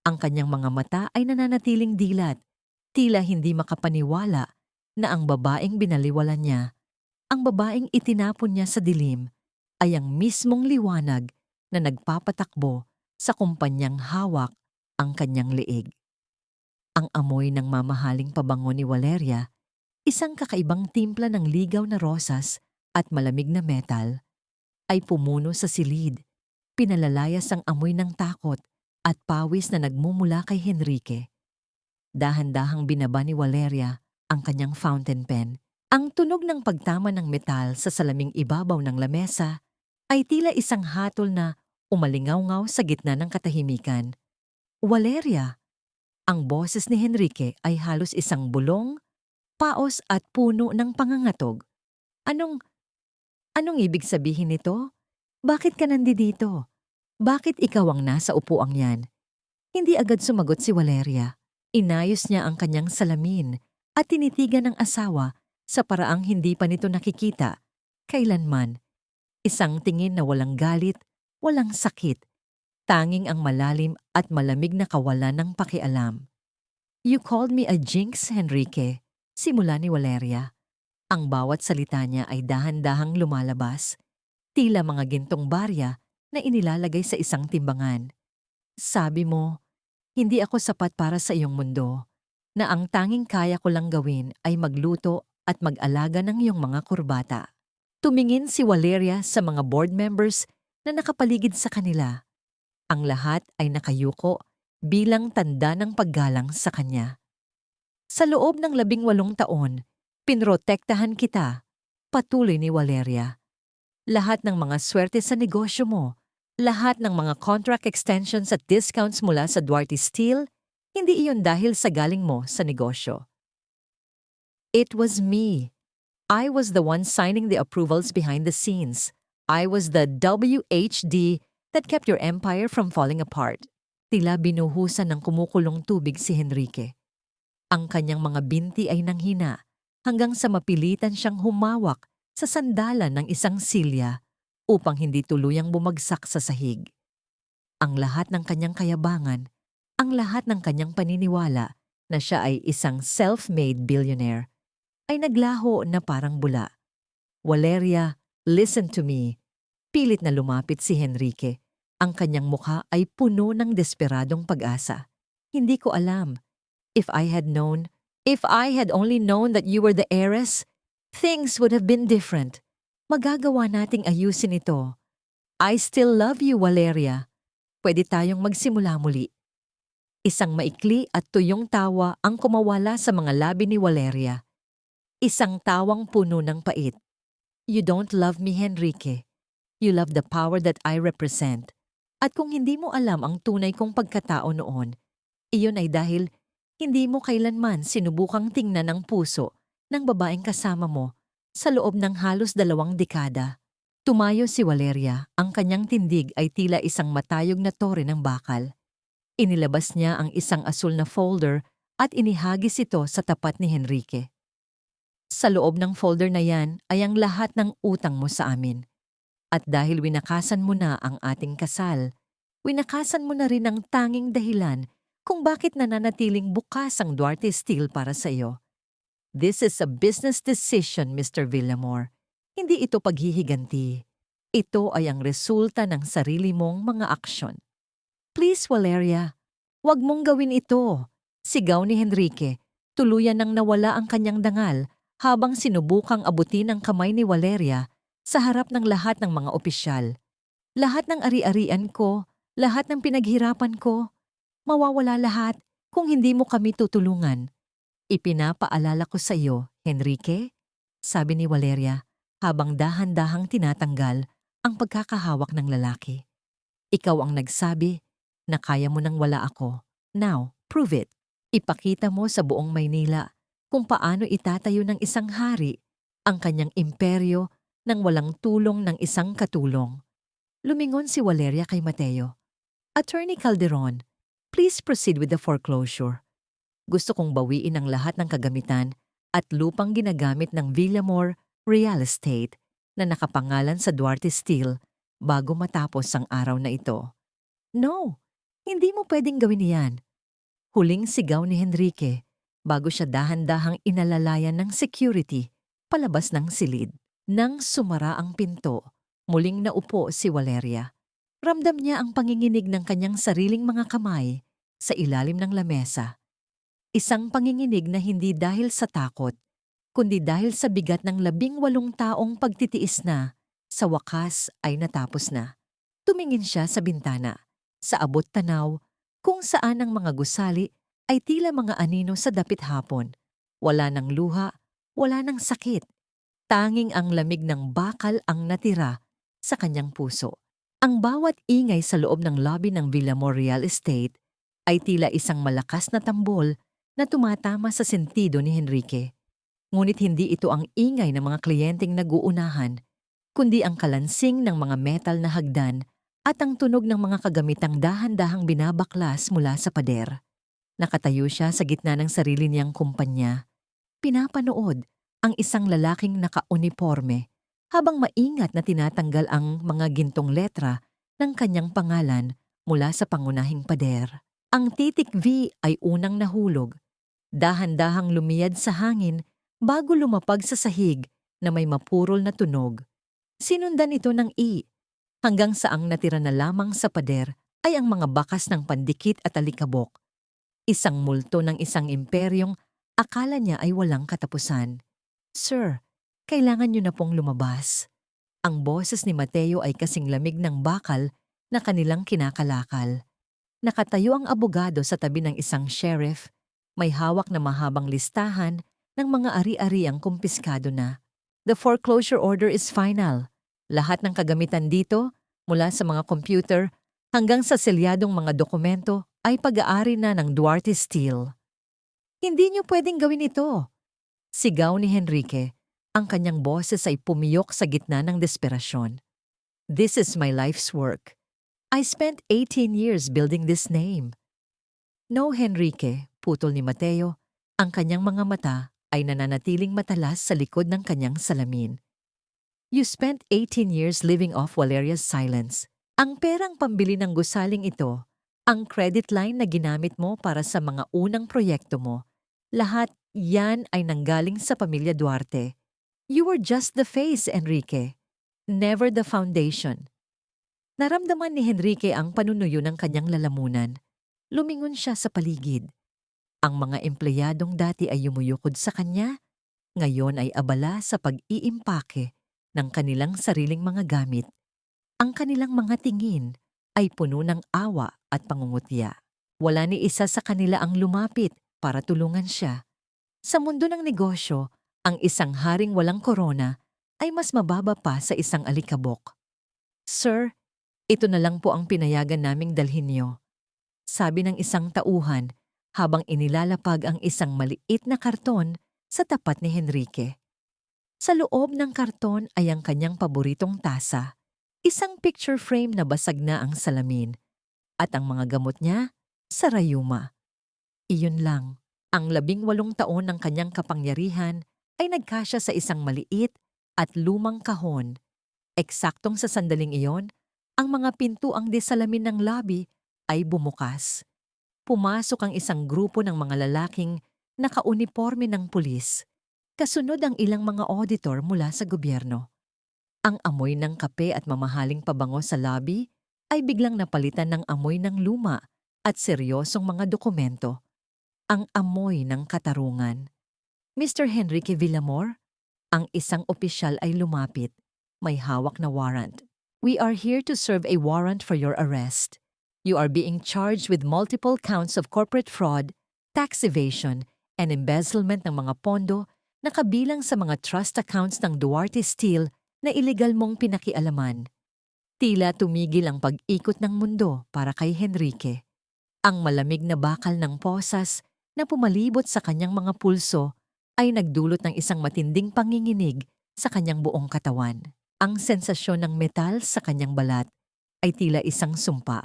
Speaker 1: Ang kanyang mga mata ay nananatiling dilat, tila hindi makapaniwala na ang babaeng binaliwalan niya, ang babaeng itinapon niya sa dilim, ay ang mismong liwanag na nagpapatakbo sa kumpanyang hawak ang kanyang leeg. Ang amoy ng mamahaling pabango ni Valeria, isang kakaibang timpla ng ligaw na rosas at malamig na metal, ay pumuno sa silid. Pinalalayas ang amoy ng takot at pawis na nagmumula kay Henrique. Dahan-dahang binaba ni Valeria ang kanyang fountain pen. Ang tunog ng pagtama ng metal sa salaming ibabaw ng lamesa ay tila isang hatol na umalingaw-ngaw sa gitna ng katahimikan. "Valeria!" Ang boses ni Henrique ay halos isang bulong, paos at puno ng pangangatog. Anong ibig sabihin nito? Bakit ka nandito? Bakit ikaw ang nasa upuang yan?" Hindi agad sumagot si Valeria. Inayos niya ang kanyang salamin at tinitigan ng asawa sa paraang hindi pa nito nakikita kailanman. Isang tingin na walang galit, walang sakit. Tanging ang malalim at malamig na kawalan ng pakialam. "You called me a jinx, Henrique." Simula ni Valeria. Ang bawat salita niya ay dahan-dahang lumalabas, tila mga gintong barya na inilalagay sa isang timbangan. "Sabi mo, hindi ako sapat para sa iyong mundo, na ang tanging kaya ko lang gawin ay magluto at mag-alaga ng iyong mga kurbata." Tumingin si Valeria sa mga board members na nakapaligid sa kanila. Ang lahat ay nakayuko bilang tanda ng paggalang sa kanya. "Sa loob ng 18 taon, pinrotektahan kita," patuloy ni Valeria. "Lahat ng mga swerte sa negosyo mo, lahat ng mga contract extensions at discounts mula sa Duarte Steel, hindi iyon dahil sa galing mo sa negosyo. It was me. I was the one signing the approvals behind the scenes. I was the WHD that kept your empire from falling apart." Tila binuhusan ng kumukulong tubig si Henrique. Ang kanyang mga binti ay nanghina hanggang sa mapilitan siyang humawak sa sandalan ng isang silya upang hindi tuluyang bumagsak sa sahig. Ang lahat ng kanyang kayabangan, ang lahat ng kanyang paniniwala na siya ay isang self-made billionaire, ay naglaho na parang bula. "Valeria, listen to me." Pilit na lumapit si Henrique. Ang kanyang mukha ay puno ng desperadong pag-asa. "Hindi ko alam. If I had only known that you were the heiress, things would have been different. Magagawa nating ayusin ito. I still love you, Valeria. Pwede tayong magsimula muli." Isang maikli at tuyong tawa ang kumawala sa mga labi ni Valeria. Isang tawang puno ng pait. "You don't love me, Henrique. You love the power that I represent. At kung hindi mo alam ang tunay kong pagkatao noon, iyon ay dahil hindi mo kailanman sinubukang tingnan ang puso ng babaeng kasama mo sa loob ng halos 2 dekada." Tumayo si Valeria, ang kanyang tindig ay tila isang matayog na tore ng bakal. Inilabas niya ang isang asul na folder at inihagis ito sa tapat ni Henrique. "Sa loob ng folder na yan ay ang lahat ng utang mo sa amin. At dahil winakasan mo na ang ating kasal, winakasan mo na rin ang tanging dahilan kung bakit nananatiling bukas ang Duarte Steel para sa iyo. This is a business decision, Mr. Villamor. Hindi ito paghihiganti. Ito ay ang resulta ng sarili mong mga aksyon. Please, Valeria, huwag mong gawin ito. Sigaw ni Henrique. Tuluyan nang nawala ang kanyang dangal habang sinubukang abutin ang kamay ni Valeria sa harap ng lahat ng mga opisyal. Lahat ng ari-arian ko, lahat ng pinaghirapan ko, mawawala lahat kung hindi mo kami tutulungan. Ipinapaalala ko sa iyo, Henrique, sabi ni Valeria habang dahan-dahang tinatanggal ang pagkakahawak ng lalaki. Ikaw ang nagsabi na kaya mo nang wala ako. Now, prove it. Ipakita mo sa buong Maynila kung paano itatayo ng isang hari ang kanyang imperyo nang walang tulong ng isang katulong. Lumingon si Valeria kay Mateo. Attorney Calderon, please proceed with the foreclosure. Gusto kong bawiin ang lahat ng kagamitan at lupang ginagamit ng Villamor Real Estate na nakapangalan sa Duarte Steel bago matapos ang araw na ito. No, hindi mo pwedeng gawin iyan. Huling sigaw ni Henrique bago siya dahan-dahang inalalayan ng security palabas ng silid. Nang sumara ang pinto, muling naupo si Valeria. Ramdam niya ang panginginig ng kanyang sariling mga kamay sa ilalim ng lamesa. Isang panginginig na hindi dahil sa takot, kundi dahil sa bigat ng 18 taong pagtitiis na, sa wakas ay natapos na. Tumingin siya sa bintana, sa abot tanaw, kung saan ang mga gusali ay tila mga anino sa dapit hapon. Wala ng luha, wala ng sakit. Tanging ang lamig ng bakal ang natira sa kanyang puso. Ang bawat ingay sa loob ng lobby ng Villamor Real Estate ay tila isang malakas na tambol na tumatama sa sentido ni Henrique. Ngunit hindi ito ang ingay ng mga kliyenteng nag-uunahan, kundi ang kalansing ng mga metal na hagdan at ang tunog ng mga kagamitang dahan-dahang binabaklas mula sa pader. Nakatayo siya sa gitna ng sarili niyang kumpanya. Pinapanood ang isang lalaking naka-uniforme habang maingat na tinatanggal ang mga gintong letra ng kanyang pangalan mula sa pangunahing pader. Ang titik V ay unang nahulog. Dahan-dahang lumiyad sa hangin bago lumapag sa sahig na may mapurol na tunog. Sinundan ito ng E, hanggang sa ang natira na lamang sa pader ay ang mga bakas ng pandikit at alikabok. Isang multo ng isang imperyong akala niya ay walang katapusan. Sir, kailangan niyo na pong lumabas. Ang boses ni Mateo ay kasing lamig ng bakal na kanilang kinakalakal. Nakatayo ang abogado sa tabi ng isang sheriff, may hawak na mahabang listahan ng mga ari-ariang kumpiskado na. The foreclosure order is final. Lahat ng kagamitan dito, mula sa mga computer hanggang sa selyadong mga dokumento, ay pag-aari na ng Duarte Steel. Hindi niyo pwedeng gawin ito. Sigaw ni Henrique. Ang kanyang boses ay pumiyok sa gitna ng desperasyon. This is my life's work. I spent 18 years building this name. No, Henrique, putol ni Mateo. Ang kanyang mga mata ay nananatiling matalas sa likod ng kanyang salamin. You spent 18 years living off Valeria's silence. Ang perang pambili ng gusaling ito, ang credit line na ginamit mo para sa mga unang proyekto mo, lahat yan ay nanggaling sa pamilya Duarte. You were just the face, Enrique. Never the foundation. Naramdaman ni Henrique ang panunuyo ng kanyang lalamunan. Lumingon siya sa paligid. Ang mga empleyadong dati ay yumuyukod sa kanya, ngayon ay abala sa pag-iimpake ng kanilang sariling mga gamit. Ang kanilang mga tingin ay puno ng awa at pangungutya. Wala ni isa sa kanila ang lumapit para tulungan siya. Sa mundo ng negosyo, ang isang haring walang korona ay mas mababa pa sa isang alikabok. Sir, ito na lang po ang pinayagan naming dalhin niyo, sabi ng isang tauhan habang inilalapag ang isang maliit na karton sa tapat ni Henrique. Sa loob ng karton ay ang kanyang paboritong tasa, isang picture frame na basag na ang salamin, at ang mga gamot niya sa rayuma. Iyon lang, ang 18 taon ng kanyang kapangyarihan ay nagkasya sa isang maliit at lumang kahon. Eksaktong sa sandaling iyon, ang mga pintuang de salamin ng lobby ay bumukas. pumasok ang isang grupo ng mga lalaking nakauniporme ng pulis. Kasunod ang ilang mga auditor mula sa gobyerno. Ang amoy ng kape at mamahaling pabango sa lobby ay biglang napalitan ng amoy ng luma at seryosong mga dokumento. Ang amoy ng katarungan. Mr. Henrique Villamor, ang isang opisyal ay lumapit. May hawak na warrant. We are here to serve a warrant for your arrest. You are being charged with multiple counts of corporate fraud, tax evasion, and embezzlement ng mga pondo na kabilang sa mga trust accounts ng Duarte Steel na iligal mong pinakialaman. Tila tumigil ang pag-ikot ng mundo para kay Henrique. Ang malamig na bakal ng posas na pumalibot sa kanyang mga pulso ay nagdulot ng isang matinding panginginig sa kanyang buong katawan. Ang sensasyon ng metal sa kanyang balat ay tila isang sumpa.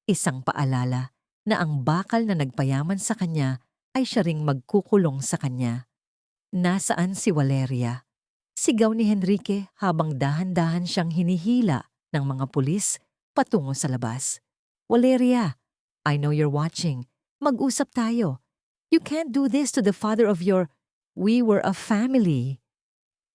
Speaker 1: Isang paalala na ang bakal na nagpayaman sa kanya ay siya ring magkukulong sa kanya. Nasaan si Valeria? Sigaw ni Henrique habang dahan-dahan siyang hinihila ng mga pulis patungo sa labas. Valeria, I know you're watching. Mag-usap tayo. You can't do this to the father of your... We were a family.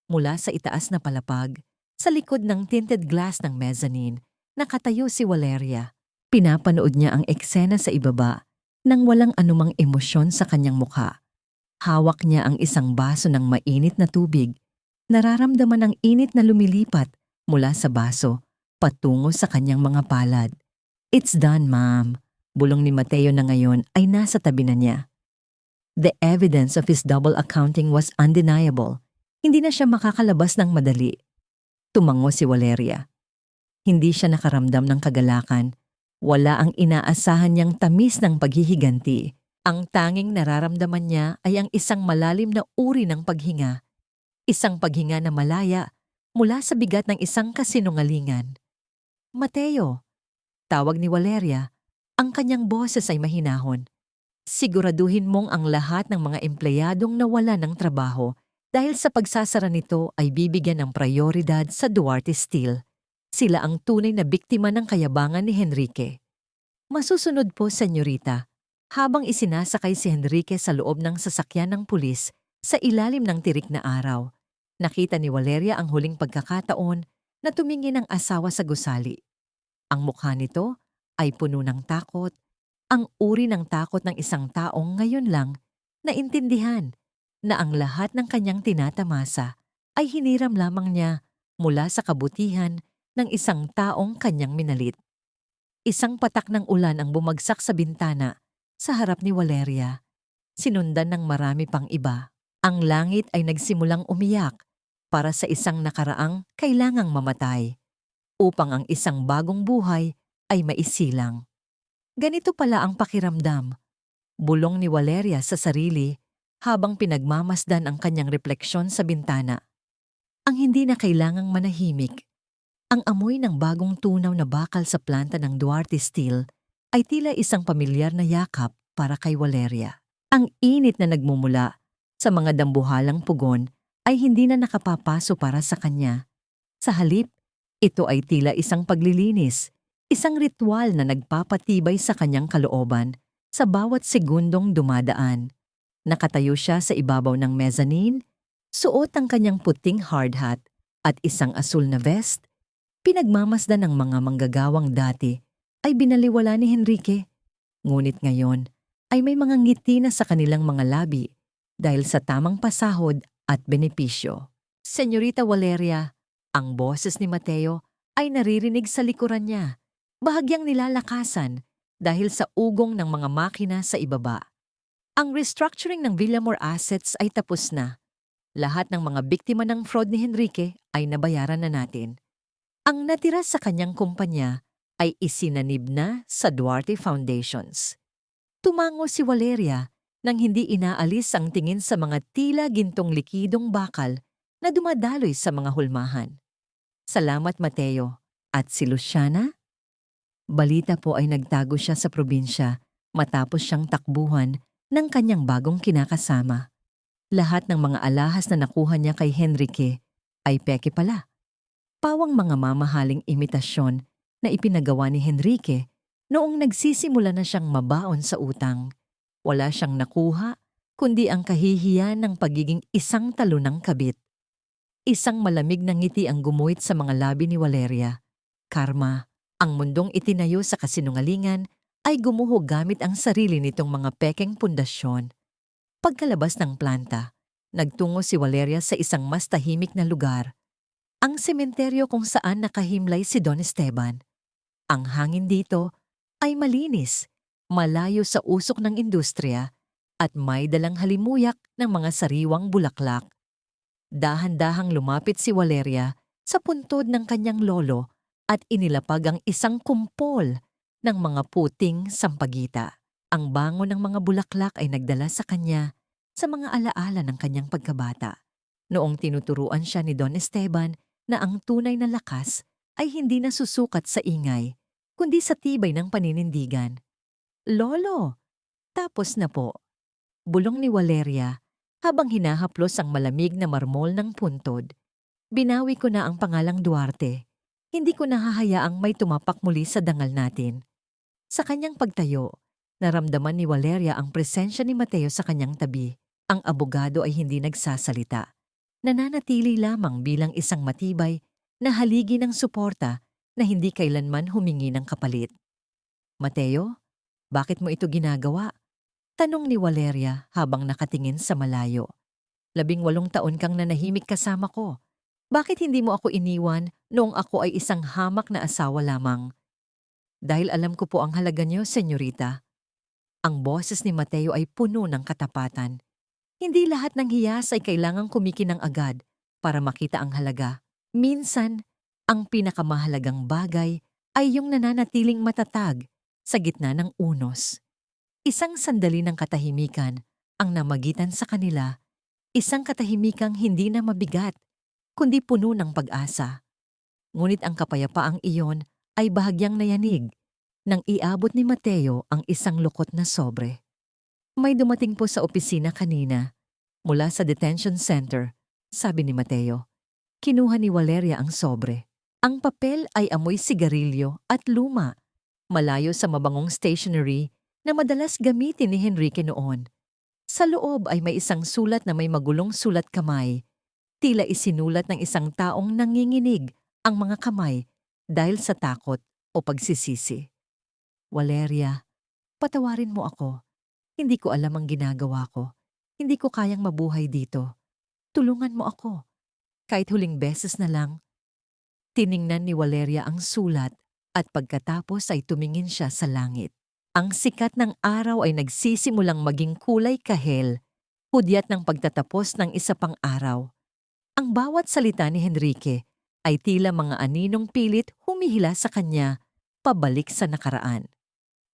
Speaker 1: Mula sa itaas na palapag, sa likod ng tinted glass ng mezzanine, nakatayo si Valeria. Pinapanood niya ang eksena sa ibaba nang walang anumang emosyon sa kanyang mukha. Hawak niya ang isang baso ng mainit na tubig. Nararamdaman ang init na lumilipat mula sa baso patungo sa kanyang mga palad. It's done, ma'am. Bulong ni Mateo na ngayon ay nasa tabi na niya. The evidence of his double accounting was undeniable. Hindi na siya makakalabas ng madali. Tumango si Valeria. Hindi siya nakaramdam ng kagalakan. Wala ang inaasahan niyang tamis ng paghihiganti. Ang tanging nararamdaman niya ay ang isang malalim na uri ng paghinga. Isang paghinga na malaya mula sa bigat ng isang kasinungalingan. Mateo, tawag ni Valeria. Ang kanyang boses ay mahinahon. Siguraduhin mong ang lahat ng mga empleyadong nawala ng trabaho dahil sa pagsasara nito ay bibigyan ng prioridad sa Duarte Steel. Sila ang tunay na biktima ng kayabangan ni Henrique. Masusunod po, senyorita, habang isinasakay si Henrique sa loob ng sasakyan ng pulis sa ilalim ng tirik na araw. Nakita ni Valeria ang huling pagkakataon na tumingin ang asawa sa gusali. Ang mukha nito ay puno ng takot, ang uri ng takot ng isang taong ngayon lang naintindihan na ang lahat ng kanyang tinatamasa ay hiniram lamang niya mula sa kabutihan ng isang taong kanyang minalit. Isang patak ng ulan ang bumagsak sa bintana sa harap ni Valeria. Sinundan ng marami pang iba. Ang langit ay nagsimulang umiyak para sa isang nakaraang kailangang mamatay upang ang isang bagong buhay ay maisilang. Ganito pala ang pakiramdam. Bulong ni Valeria sa sarili habang pinagmamasdan ang kanyang refleksyon sa bintana. Ang hindi na kailangang manahimik. Ang amoy ng bagong tunaw na bakal sa planta ng Duarte Steel ay tila isang pamilyar na yakap para kay Valeria. Ang init na nagmumula sa mga dambuhalang pugon ay hindi na nakapapaso para sa kanya. Sa halip, ito ay tila isang paglilinis, isang ritual na nagpapatibay sa kanyang kalooban sa bawat segundong dumadaan. Nakatayo siya sa ibabaw ng mezzanine, suot ang kanyang puting hard hat at isang asul na vest. Pinagmamasdan ng mga manggagawang dati ay binaliwala ni Henrique. Ngunit ngayon ay may mga ngiti na sa kanilang mga labi dahil sa tamang pasahod at benepisyo. Senyorita Valeria, ang boses ni Mateo ay naririnig sa likuran niya, bahagyang nilalakasan dahil sa ugong ng mga makina sa ibaba. Ang restructuring ng Villamor assets ay tapos na. Lahat ng mga biktima ng fraud ni Henrique ay nabayaran na natin. Ang natira sa kanyang kumpanya ay isinanib na sa Duarte Foundations. Tumango si Valeria nang hindi inaalis ang tingin sa mga tila gintong likidong bakal na dumadaloy sa mga hulmahan. Salamat, Mateo. At si Luciana? Balita po ay nagtago siya sa probinsya matapos siyang takbuhan ng kanyang bagong kinakasama. Lahat ng mga alahas na nakuha niya kay Henrique ay peke pala. Pawang mga mamahaling imitasyon na ipinagawa ni Henrique Noong nagsisimula na siyang mabaon sa utang, wala siyang nakuha kundi ang kahihiyan ng pagiging isang talunang kabit. Isang malamig na ngiti ang gumuhit sa mga labi ni Valeria. Karma, ang mundong itinayo sa kasinungalingan ay gumuho gamit ang sarili nitong mga pekeng pundasyon. Pagkalabas ng planta, nagtungo si Valeria sa isang mas tahimik na lugar, ang sementeryo kung saan nakahimlay si Don Esteban. Ang hangin dito ay malinis, malayo sa usok ng industriya at may dalang halimuyak ng mga sariwang bulaklak. Dahan-dahang lumapit si Valeria sa puntod ng kanyang lolo at inilapag ang isang kumpol ng mga puting sampagita. Ang bango ng mga bulaklak ay nagdala sa kanya sa mga alaala ng kanyang pagkabata. Noong tinuturuan siya ni Don Esteban na ang tunay na lakas ay hindi nasusukat sa ingay, kundi sa tibay ng paninindigan. Lolo, tapos na po. Bulong ni Valeria habang hinahaplos ang malamig na marmol ng puntod. Binawi ko na ang pangalang Duarte. Hindi ko nahahayaang may tumapak muli sa dangal natin. Sa kanyang pagtayo, naramdaman ni Valeria ang presensya ni Mateo sa kanyang tabi. Ang abogado ay hindi nagsasalita. Nananatili lamang bilang isang matibay na haligi ng suporta na hindi kailanman humingi ng kapalit. Mateo, bakit mo ito ginagawa? Tanong ni Valeria habang nakatingin sa malayo. 18 taon kang nanahimik kasama ko. Bakit hindi mo ako iniwan noong ako ay isang hamak na asawa lamang? Dahil alam ko po ang halaga niyo, senyorita. Ang boses ni Mateo ay puno ng katapatan. Hindi lahat ng hiyas ay kailangang kumikinang agad para makita ang halaga. Minsan, ang pinakamahalagang bagay ay yung nananatiling matatag sa gitna ng unos. Isang sandali ng katahimikan ang namagitan sa kanila, isang katahimikang hindi na mabigat, kundi puno ng pag-asa. Ngunit ang kapayapaang iyon ay bahagyang nayanig nang iabot ni Mateo ang isang lukot na sobre. May dumating po sa opisina kanina, mula sa detention center, sabi ni Mateo. Kinuha ni Valeria ang sobre. Ang papel ay amoy sigarilyo at luma, malayo sa mabangong stationery na madalas gamitin ni Henrique noon. Sa loob ay may isang sulat na may magulong sulat kamay. Tila isinulat ng isang taong nanginginig ang mga kamay dahil sa takot o pagsisisi. Valeria, patawarin mo ako. Hindi ko alam ang ginagawa ko. Hindi ko kayang mabuhay dito. Tulungan mo ako. Kahit huling beses na lang. Tiningnan ni Valeria ang sulat at pagkatapos ay tumingin siya sa langit. Ang sikat ng araw ay nagsisimulang maging kulay kahel, hudyat ng pagtatapos ng isa pang araw. Ang bawat salita ni Henrique ay tila mga aninong pilit humihila sa kanya, pabalik sa nakaraan.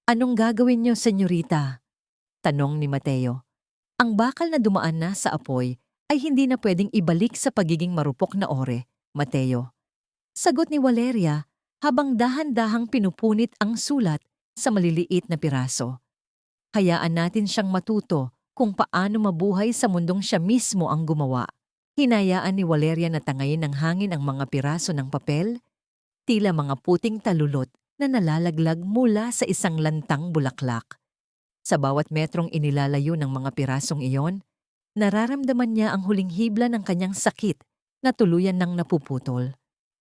Speaker 1: Anong gagawin niyo, senyorita? Tanong ni Mateo. Ang bakal na dumaan na sa apoy ay hindi na pwedeng ibalik sa pagiging marupok na ore, Mateo. Sagot ni Valeria habang dahan-dahang pinupunit ang sulat sa maliliit na piraso. Hayaan natin siyang matuto kung paano mabuhay sa mundong siya mismo ang gumawa. Hinayaan ni Valeria na tangayin ng hangin ang mga piraso ng papel, tila mga puting talulot na nalalaglag mula sa isang lantang bulaklak. Sa bawat metrong inilalayo ng mga pirasong iyon, nararamdaman niya ang huling hibla ng kanyang sakit na tuluyan ng napuputol.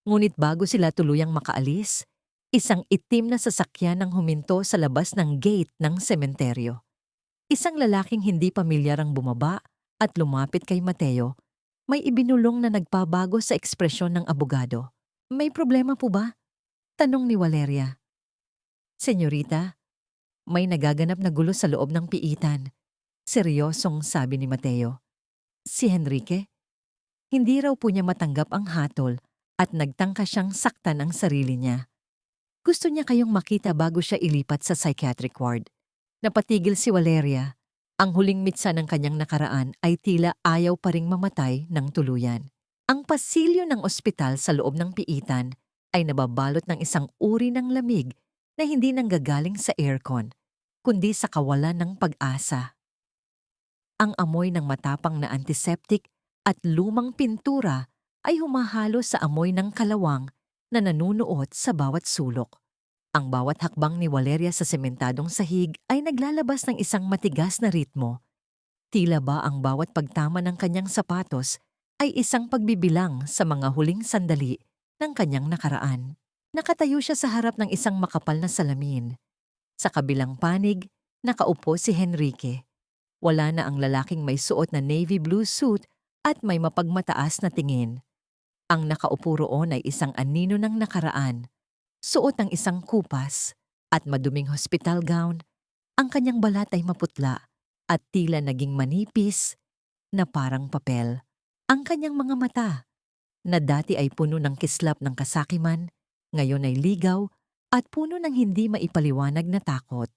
Speaker 1: Ngunit bago sila tuluyang makaalis, isang itim na sasakyan ang huminto sa labas ng gate ng sementeryo. Isang lalaking hindi pamilyar ang bumaba at lumapit kay Mateo. May ibinulong na nagpabago sa ekspresyon ng abogado. May problema po ba? Tanong ni Valeria. Senyorita, may nagaganap na gulo sa loob ng piitan. Seryosong sabi ni Mateo. Si Henrique? Hindi raw po niya matanggap ang hatol at nagtangka siyang saktan ang sarili niya. Gusto niya kayong makita bago siya ilipat sa psychiatric ward. Napatigil si Valeria. Ang huling mitsa ng kanyang nakaraan ay tila ayaw pa ring mamatay ng tuluyan. Ang pasilyo ng ospital sa loob ng piitan ay nababalot ng isang uri ng lamig na hindi nanggagaling sa aircon, kundi sa kawalan ng pag-asa. Ang amoy ng matapang na antiseptic at lumang pintura ay humahalo sa amoy ng kalawang na nanunuot sa bawat sulok. Ang bawat hakbang ni Valeria sa sementadong sahig ay naglalabas ng isang matigas na ritmo. Tila ba ang bawat pagtama ng kanyang sapatos ay isang pagbibilang sa mga huling sandali ng kanyang nakaraan. Nakatayo siya sa harap ng isang makapal na salamin. Sa kabilang panig, nakaupo si Henrique. Wala na ang lalaking may suot na navy blue suit at may mapagmataas na tingin. Ang nakaupo roon ay isang anino ng nakaraan. Suot ng isang kupas at maduming hospital gown. Ang kanyang balat ay maputla at tila naging manipis na parang papel. Ang kanyang mga mata, na dati ay puno ng kislap ng kasakiman, ngayon ay ligaw at puno ng hindi maipaliwanag na takot.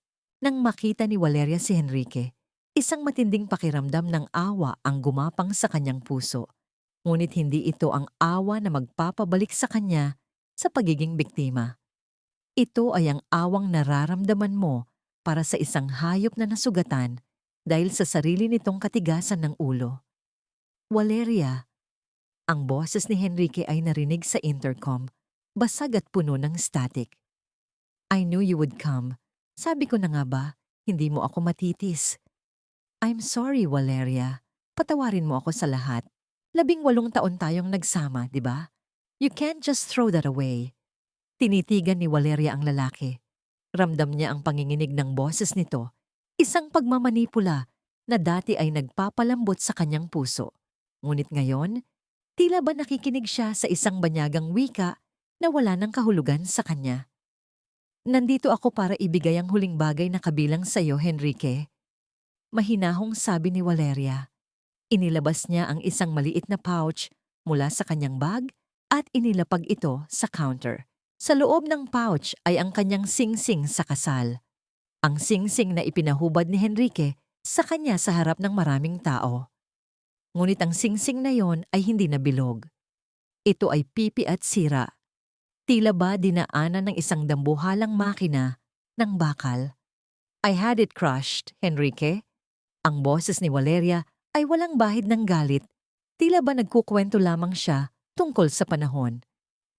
Speaker 1: Nang makita ni Valeria si Henrique, isang matinding pakiramdam ng awa ang gumapang sa kanyang puso. Ngunit hindi ito ang awa na magpapabalik sa kanya sa pagiging biktima. Ito ay ang awang nararamdaman mo para sa isang hayop na nasugatan dahil sa sarili nitong katigasan ng ulo. Valeria, ang boses ni Henrique ay narinig sa intercom, basag at puno ng static. I knew you would come. Sabi ko na nga ba, hindi mo ako matitis. I'm sorry, Valeria. Patawarin mo ako sa lahat. 18 taon tayong nagsama, di ba? You can't just throw that away. Tinitigan ni Valeria ang lalaki. Ramdam niya ang panginginig ng boses nito, isang pagmamanipula na dati ay nagpapalambot sa kanyang puso. Ngunit ngayon, tila ba nakikinig siya sa isang banyagang wika na wala ng kahulugan sa kanya. Nandito ako para ibigay ang huling bagay na kabilang sa iyo, Henrique. Mahinahong sabi ni Valeria. Inilabas niya ang isang maliit na pouch mula sa kanyang bag at inilapag ito sa counter. Sa loob ng pouch ay ang kanyang singsing sa kasal. Ang singsing na ipinahubad ni Henrique sa kanya sa harap ng maraming tao. Ngunit ang singsing na yon ay hindi nabilog. Ito ay pipi at sira. Tila ba dinaanan ng isang dambuhalang makina ng bakal. I had it crushed, Henrique. Ang boses ni Valeria ay walang bahid ng galit. Tila ba nagkukwento lamang siya tungkol sa panahon.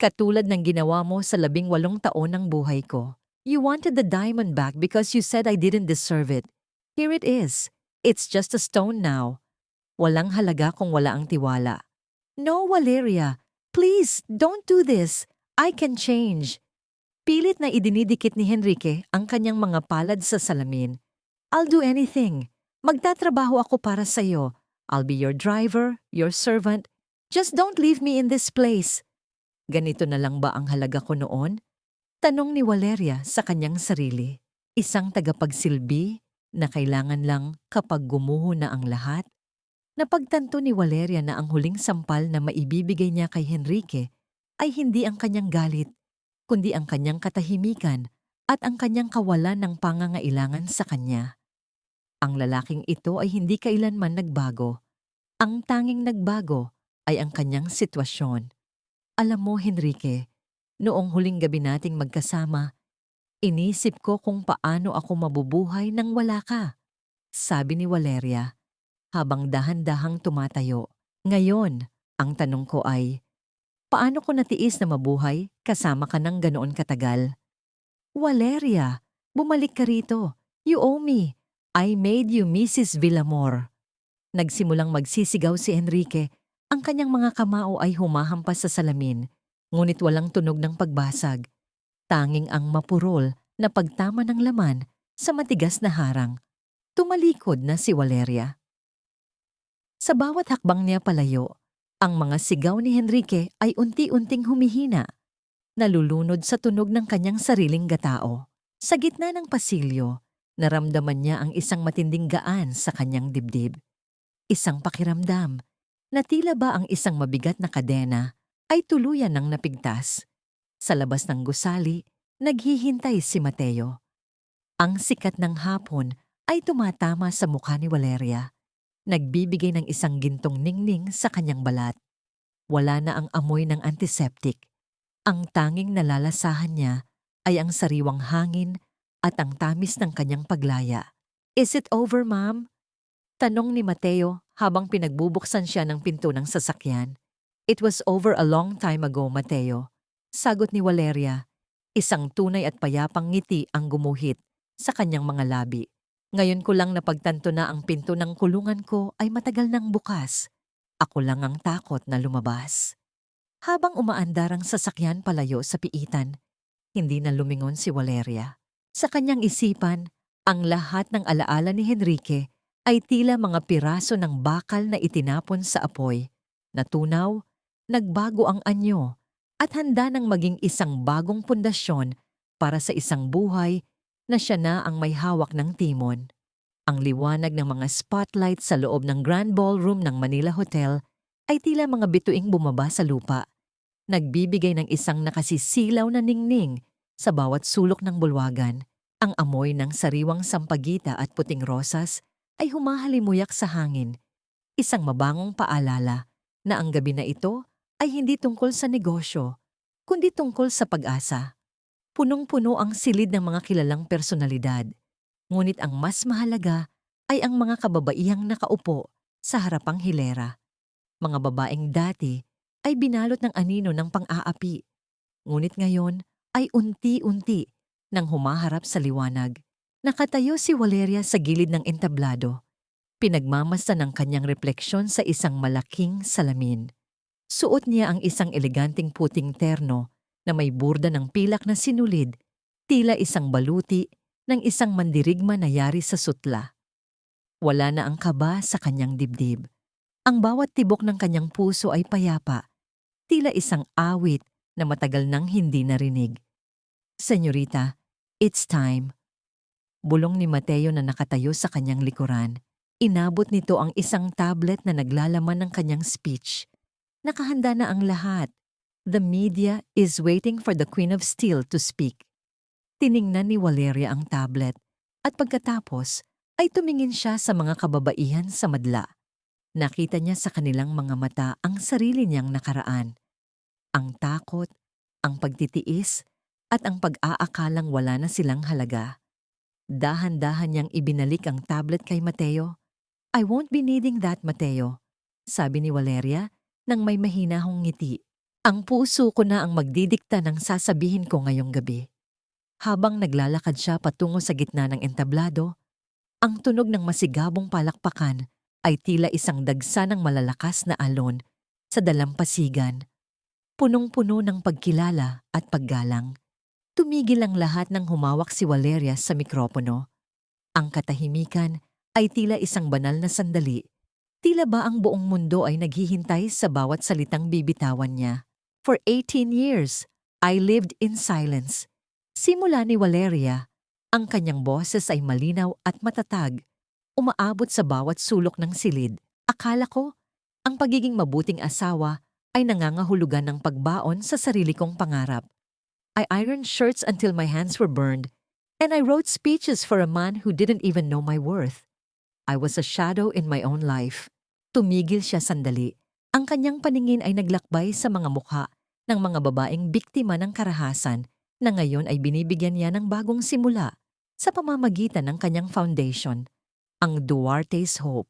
Speaker 1: Katulad ng ginawa mo sa 18 taon ng buhay ko. You wanted the diamond back because you said I didn't deserve it. Here it is. It's just a stone now. Walang halaga kung wala ang tiwala. No, Valeria. Please, don't do this. I can change. Pilit na idinidikit ni Henrique ang kanyang mga palad sa salamin. I'll do anything. Magtatrabaho ako para sa'yo. I'll be your driver, your servant. Just don't leave me in this place. Ganito na lang ba ang halaga ko noon? Tanong ni Valeria sa kanyang sarili. Isang tagapagsilbi na kailangan lang kapag gumuho na ang lahat? Napagtanto ni Valeria na ang huling sampal na maibibigay niya kay Henrique ay hindi ang kanyang galit, kundi ang kanyang katahimikan at ang kanyang kawalan ng pangangailangan sa kanya. Ang lalaking ito ay hindi kailanman nagbago. Ang tanging nagbago ay ang kanyang sitwasyon. Alam mo, Henrique, noong huling gabi nating magkasama, inisip ko kung paano ako mabubuhay nang wala ka. Sabi ni Valeria, habang dahan-dahang tumatayo. Ngayon, ang tanong ko ay, paano ko natiis na mabuhay kasama ka ng ganoon katagal? Valeria, bumalik ka rito. You owe me. I made you Mrs. Villamor. Nagsimulang magsisigaw si Henrique. Ang kanyang mga kamao ay humahampas sa salamin, ngunit walang tunog ng pagbasag. Tanging ang mapurol na pagtama ng laman sa matigas na harang. Tumalikod na si Valeria. Sa bawat hakbang niya palayo, ang mga sigaw ni Henrique ay unti-unting humihina, nalulunod sa tunog ng kanyang sariling gatao. Sa gitna ng pasilyo, naramdaman niya ang isang matinding gaan sa kanyang dibdib. Isang pakiramdam na tila ba ang isang mabigat na kadena ay tuluyan ng napigtas. Sa labas ng gusali, naghihintay si Mateo. Ang sikat ng hapon ay tumatama sa mukha ni Valeria. Nagbibigay ng isang gintong ningning sa kanyang balat. Wala na ang amoy ng antiseptic. Ang tanging nalalasahan niya ay ang sariwang hangin at ang tamis ng kanyang paglaya. Is it over, ma'am? Tanong ni Mateo habang pinagbubuksan siya ng pinto ng sasakyan. It was over a long time ago, Mateo. Sagot ni Valeria. Isang tunay at payapang ngiti ang gumuhit sa kanyang mga labi. Ngayon ko lang napagtanto na ang pinto ng kulungan ko ay matagal nang bukas. Ako lang ang takot na lumabas. Habang umaandar ang sasakyan palayo sa piitan, hindi na lumingon si Valeria. Sa kanyang isipan, ang lahat ng alaala ni Henrique ay tila mga piraso ng bakal na itinapon sa apoy. Natunaw, nagbago ang anyo, at handa nang maging isang bagong pundasyon para sa isang buhay na siya na ang may hawak ng timon. Ang liwanag ng mga spotlight sa loob ng Grand Ballroom ng Manila Hotel ay tila mga bituing bumaba sa lupa, nagbibigay ng isang nakasisilaw na ningning sa bawat sulok ng bulwagan. Ang amoy ng sariwang sampagita at puting rosas ay humahalimuyak sa hangin, isang mabangong paalala na ang gabi na ito ay hindi tungkol sa negosyo, kundi tungkol sa pag-asa. Punong-puno ang silid ng mga kilalang personalidad, ngunit ang mas mahalaga ay ang mga kababaihang nakaupo sa harapang hilera. Mga babaeng dati ay binalot ng anino ng pang-aapi, ngunit ngayon ay unti-unti nang humaharap sa liwanag. Nakatayo si Valeria sa gilid ng entablado, pinagmamasdan ng kanyang refleksyon sa isang malaking salamin. Suot niya ang isang eleganteng puting terno na may burda ng pilak na sinulid, tila isang baluti ng isang mandirigma na yari sa sutla. Wala na ang kaba sa kanyang dibdib. Ang bawat tibok ng kanyang puso ay payapa, tila isang awit na matagal nang hindi narinig. "Senyorita, it's time." Bulong ni Mateo na nakatayo sa kanyang likuran. Inabot nito ang isang tablet na naglalaman ng kanyang speech. Nakahanda na ang lahat. The media is waiting for the Queen of Steel to speak. Tiningnan ni Valeria ang tablet at pagkatapos ay tumingin siya sa mga kababaihan sa madla. Nakita niya sa kanilang mga mata ang sarili niyang nakaraan. Ang takot, ang pagtitiis, at ang pag-aakalang wala na silang halaga. Dahan-dahan niyang ibinalik ang tablet kay Mateo. "I won't be needing that, Mateo," sabi ni Valeria nang may mahinahong ngiti. "Ang puso ko na ang magdidikta ng sasabihin ko ngayong gabi." Habang naglalakad siya patungo sa gitna ng entablado, ang tunog ng masigabong palakpakan ay tila isang dagsa ng malalakas na alon sa dalampasigan. Punong-puno ng pagkilala at paggalang. Tumigil ang lahat nang humawak si Valeria sa mikropono. Ang katahimikan ay tila isang banal na sandali. Tila ba ang buong mundo ay naghihintay sa bawat salitang bibitawan niya. "For 18 years, I lived in silence." Simula ni Valeria, ang kanyang boses ay malinaw at matatag, umaabot sa bawat sulok ng silid. "Akala ko, ang pagiging mabuting asawa ay nangangahulugan ng pagbaon sa sarili kong pangarap. I ironed shirts until my hands were burned, and I wrote speeches for a man who didn't even know my worth. I was a shadow in my own life." Tumigil siya sandali. Ang kanyang paningin ay naglakbay sa mga mukha ng mga babaeng biktima ng karahasan na ngayon ay binibigyan niya ng bagong simula sa pamamagitan ng kanyang foundation, ang Duarte's Hope.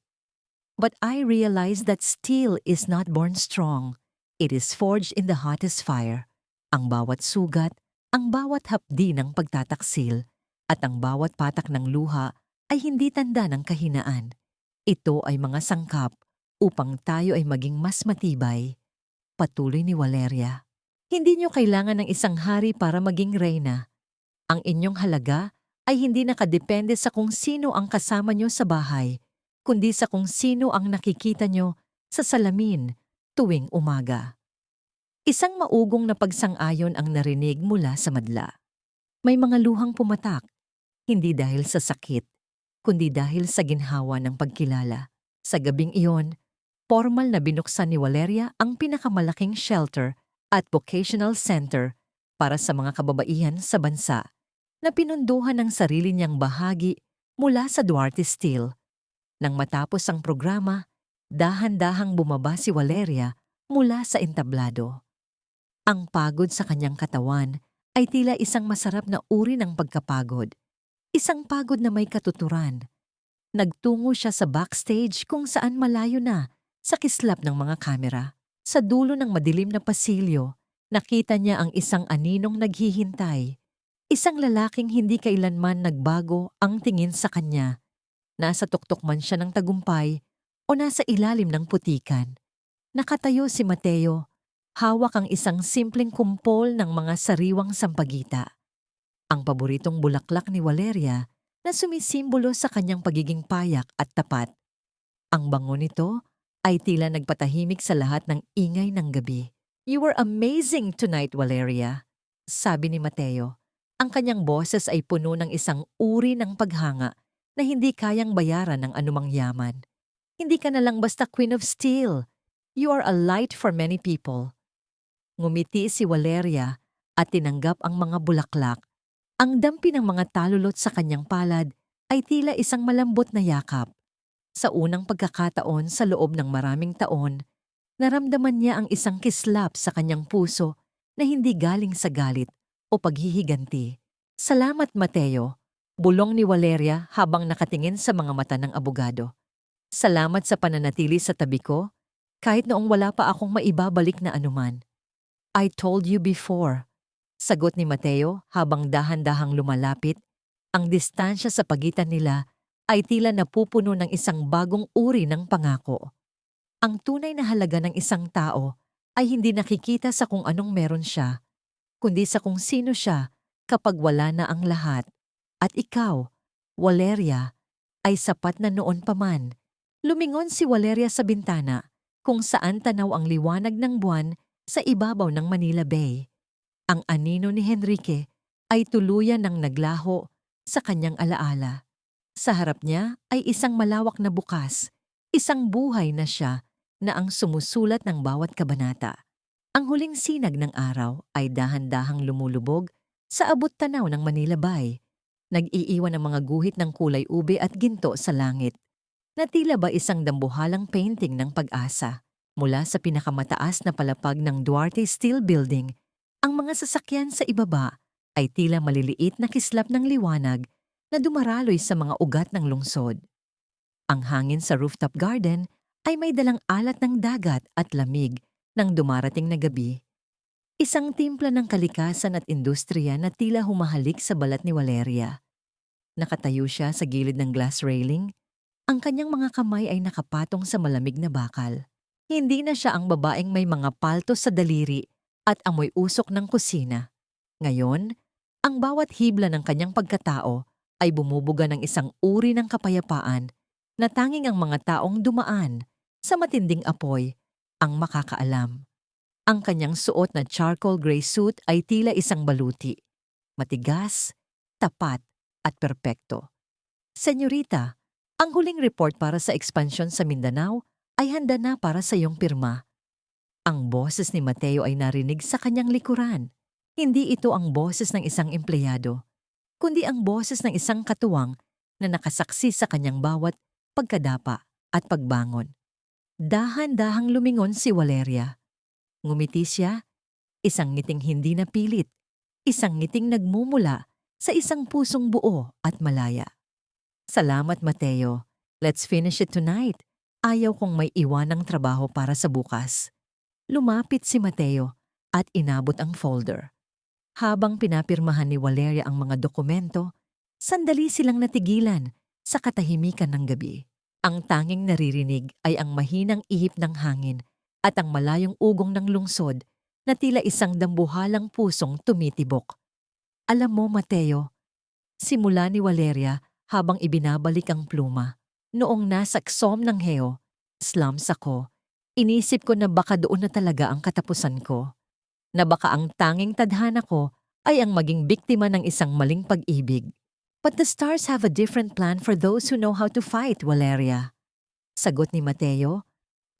Speaker 1: "But I realized that steel is not born strong. It is forged in the hottest fire." Ang bawat sugat, ang bawat hapdi ng pagtataksil, at ang bawat patak ng luha ay hindi tanda ng kahinaan. Ito ay mga sangkap upang tayo ay maging mas matibay. Patuloy ni Valeria. "Hindi niyo kailangan ng isang hari para maging reyna. Ang inyong halaga ay hindi nakadepende sa kung sino ang kasama niyo sa bahay, kundi sa kung sino ang nakikita niyo sa salamin tuwing umaga." Isang maugong na pagsang-ayon ang narinig mula sa madla. May mga luhang pumatak, hindi dahil sa sakit, kundi dahil sa ginhawa ng pagkilala. Sa gabing iyon, formal na binuksan ni Valeria ang pinakamalaking shelter at vocational center para sa mga kababaihan sa bansa na pinunduhan ng sarili niyang bahagi mula sa Duarte Steel. Nang matapos ang programa, dahan-dahang bumaba si Valeria mula sa entablado. Ang pagod sa kanyang katawan ay tila isang masarap na uri ng pagkapagod. Isang pagod na may katuturan. Nagtungo siya sa backstage kung saan malayo na sa kislap ng mga kamera. Sa dulo ng madilim na pasilyo, Nakita niya ang isang aninong naghihintay. Isang lalaking hindi kailanman nagbago ang tingin sa kanya. Nasa tuktok man siya ng tagumpay o nasa ilalim ng putikan. Nakatayo si Mateo. Hawak ang isang simpleng kumpol ng mga sariwang sampagita. Ang paboritong bulaklak ni Valeria na sumisimbolo sa kanyang pagiging payak at tapat. Ang bango nito ay tila nagpatahimik sa lahat ng ingay ng gabi. "You were amazing tonight, Valeria," sabi ni Mateo. Ang kanyang boses ay puno ng isang uri ng paghanga na hindi kayang bayaran ng anumang yaman. "Hindi ka na lang basta Queen of Steel. You are a light for many people." Ngumiti si Valeria at tinanggap ang mga bulaklak. Ang dampi ng mga talulot sa kanyang palad ay tila isang malambot na yakap. Sa unang pagkakataon sa loob ng maraming taon, naramdaman niya ang isang kislap sa kanyang puso na hindi galing sa galit o paghihiganti. "Salamat, Mateo," bulong ni Valeria habang nakatingin sa mga mata ng abogado. "Salamat sa pananatili sa tabi ko, kahit noong wala pa akong maibabalik na anuman." "I told you before," sagot ni Mateo habang dahan-dahang lumalapit. Ang distansya sa pagitan nila ay tila napupuno ng isang bagong uri ng pangako. Ang tunay na halaga ng isang tao ay hindi nakikita sa kung anong meron siya, kundi sa kung sino siya kapag wala na ang lahat. At ikaw, Valeria, ay sapat na noon pa man. Lumingon si Valeria sa bintana kung saan tanaw ang liwanag ng buwan sa ibabaw ng Manila Bay. Ang anino ni Henrique ay tuluyan ng naglaho sa kanyang alaala. Sa harap niya ay isang malawak na bukas, isang buhay na siya na ang sumusulat ng bawat kabanata. Ang huling sinag ng araw ay dahan-dahang lumulubog sa abot tanaw ng Manila Bay. Nag-iiwan ng mga guhit ng kulay ube at ginto sa langit, na tila ba isang dambuhalang painting ng pag-asa. Mula sa pinakamataas na palapag ng Duarte Steel Building, ang mga sasakyan sa ibaba ay tila maliliit na kislap ng liwanag na dumaraloy sa mga ugat ng lungsod. Ang hangin sa rooftop garden ay may dalang alat ng dagat at lamig ng dumarating na gabi. Isang timpla ng kalikasan at industriya na tila humahalik sa balat ni Valeria. Nakatayo siya sa gilid ng glass railing. Ang kanyang mga kamay ay nakapatong sa malamig na bakal. Hindi na siya ang babaeng may mga palto sa daliri at amoy usok ng kusina. Ngayon, ang bawat hibla ng kanyang pagkatao ay bumubuga ng isang uri ng kapayapaan na tanging ang mga taong dumaan sa matinding apoy ang makakaalam. Ang kanyang suot na charcoal gray suit ay tila isang baluti. Matigas, tapat, at perpekto. "Senyorita, ang huling report para sa ekspansyon sa Mindanao ay handa na para sa iyong pirma." Ang boses ni Mateo ay narinig sa kanyang likuran. Hindi ito ang boses ng isang empleyado, kundi ang boses ng isang katuwang na nakasaksi sa kanyang bawat pagkadapa at pagbangon. Dahan-dahang lumingon si Valeria. Ngumiti siya, isang ngiting hindi napilit, isang ngiting nagmumula sa isang pusong buo at malaya. "Salamat, Mateo. Let's finish it tonight. Ayaw kong may iwanang trabaho para sa bukas." Lumapit si Mateo at inabot ang folder. Habang pinapirmahan ni Valeria ang mga dokumento, sandali silang natigilan sa katahimikan ng gabi. Ang tanging naririnig ay ang mahinang ihip ng hangin at ang malayong ugong ng lungsod na tila isang dambuhalang pusong tumitibok. "Alam mo, Mateo," simula ni Valeria habang ibinabalik ang pluma, "noong nasa Xom ng Heo, slums ako, inisip ko na baka doon na talaga ang katapusan ko. Na baka ang tanging tadhana ko ay ang maging biktima ng isang maling pag-ibig. But the stars have a different plan for those who know how to fight, Valeria." Sagot ni Mateo,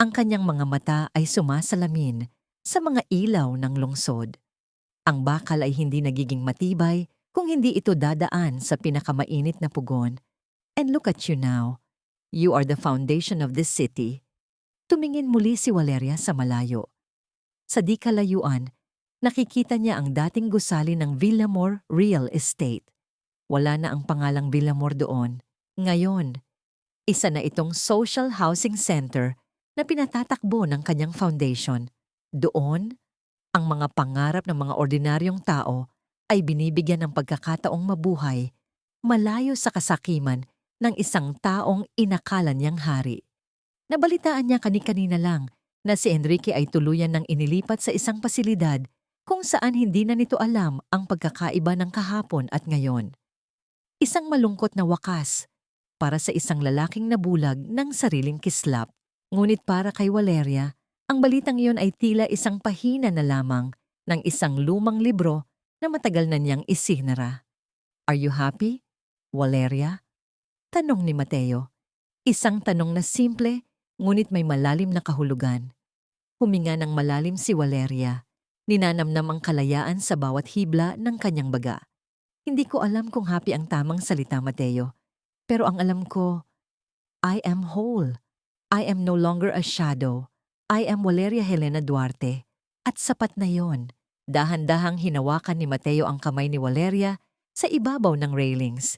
Speaker 1: ang kanyang mga mata ay sumasalamin sa mga ilaw ng lungsod. Ang bakal ay hindi nagiging matibay kung hindi ito dadaan sa pinakamainit na pugon. "And look at you now. You are the foundation of this city." Tumingin muli si Valeria sa malayo. Sa di kalayuan, nakikita niya ang dating gusali ng Villamor Real Estate. Wala na ang pangalang Villamor doon. Ngayon, isa na itong social housing center na pinatatakbo ng kanyang foundation. Doon, Ang mga pangarap ng mga ordinaryong tao ay binibigyan ng pagkakataong mabuhay malayo sa kasakiman ng isang taong inakala niyang hari. Nabalitaan niya kani-kanina lang na si Enrique ay tuluyan ng inilipat sa isang pasilidad kung saan hindi na nito alam ang pagkakaiba ng kahapon at ngayon. Isang malungkot na wakas para sa isang lalaking nabulag ng sariling kislap. Ngunit para kay Valeria, ang balitang iyon ay tila isang pahina na lamang ng isang lumang libro na matagal na niyang isinara. Are you happy, Valeria? Tanong ni Mateo. Isang tanong na simple, ngunit may malalim na kahulugan. Huminga ng malalim si Valeria. Ninanamnam ang kalayaan sa bawat hibla ng kanyang baga. Hindi ko alam kung happy ang tamang salita, Mateo. Pero ang alam ko, I am whole. I am no longer a shadow. I am Valeria Helena Duarte. At sapat na yon. Dahan-dahang hinawakan ni Mateo ang kamay ni Valeria sa ibabaw ng railings.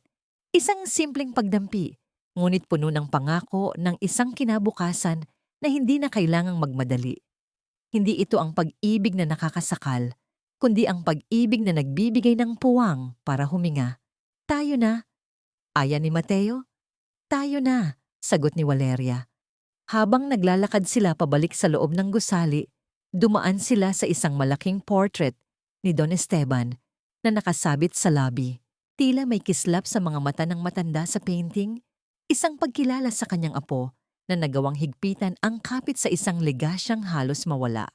Speaker 1: Isang simpleng pagdampi, ngunit puno ng pangako ng isang kinabukasan na hindi na kailangang magmadali. Hindi ito ang pag-ibig na nakakasakal, kundi ang pag-ibig na nagbibigay ng puwang para huminga. Tayo na. Aya ni Mateo? Tayo na, sagot ni Valeria. Habang naglalakad sila pabalik sa loob ng gusali, dumaan sila sa isang malaking portrait ni Don Esteban na nakasabit sa lobby. Tila may kislap sa mga mata ng matanda sa painting, isang pagkilala sa kanyang apo na nagawang higpitan ang kapit sa isang legasyang halos mawala.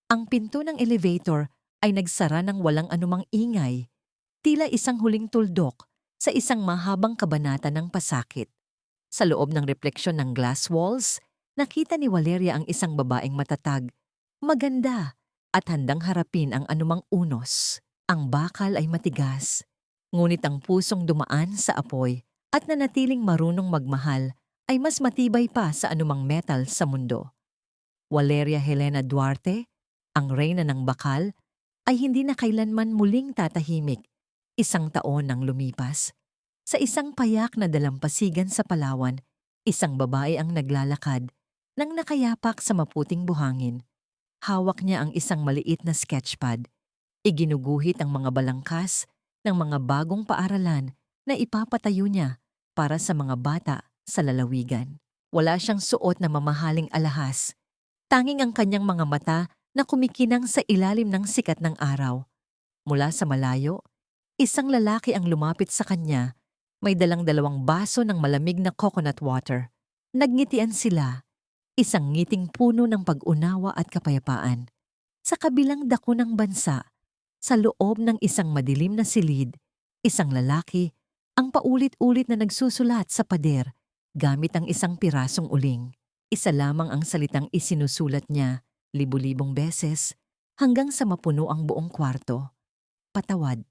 Speaker 1: Ang pinto ng elevator ay nagsara ng walang anumang ingay, tila isang huling tuldok sa isang mahabang kabanata ng pasakit. Sa loob ng refleksyon ng glass walls, nakita ni Valeria ang isang babaeng matatag, maganda, at handang harapin ang anumang unos. Ang bakal ay matigas, ngunit ang pusong dumaan sa apoy at nanatiling marunong magmahal ay mas matibay pa sa anumang metal sa mundo. Valeria Helena Duarte, ang reyna ng bakal, ay hindi na kailanman muling tatahimik. Isang taon nang lumipas. Sa isang payak na dalampasigan sa Palawan, isang babae ang naglalakad nang nakayapak sa maputing buhangin. Hawak niya ang isang maliit na sketchpad. Iginuguhit ang mga balangkas ng mga bagong paaralan na ipapatayo niya para sa mga bata sa lalawigan. Wala siyang suot na mamahaling alahas. Tanging ang kanyang mga mata na kumikinang sa ilalim ng sikat ng araw. Mula sa malayo, isang lalaki ang lumapit sa kanya. May dalang 2 baso ng malamig na coconut water. Nagngitian sila, isang ngiting puno ng pag-unawa at kapayapaan. Sa kabilang dako ng bansa, sa loob ng isang madilim na silid, isang lalaki ang paulit-ulit na nagsusulat sa pader gamit ang isang pirasong uling. Isa lamang ang salitang isinusulat niya, libu-libong beses, hanggang sa mapuno ang buong kwarto. Patawad.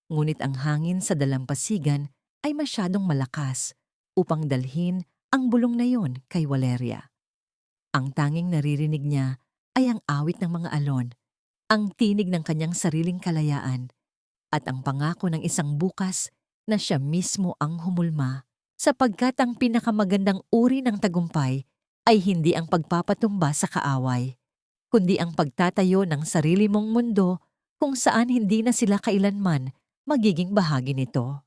Speaker 1: Ngunit ang hangin sa dalampasigan ay masyadong malakas upang dalhin ang bulong na yon kay Valeria. Ang tanging naririnig niya ay ang awit ng mga alon, ang tinig ng kanyang sariling kalayaan, at ang pangako ng isang bukas na siya mismo ang humulma, sapagkat ang pinakamagandang uri ng tagumpay ay hindi ang pagpapatumba sa kaaway, kundi ang pagtatayo ng sarili mong mundo kung saan hindi na sila kailanman magiging bahagi nito.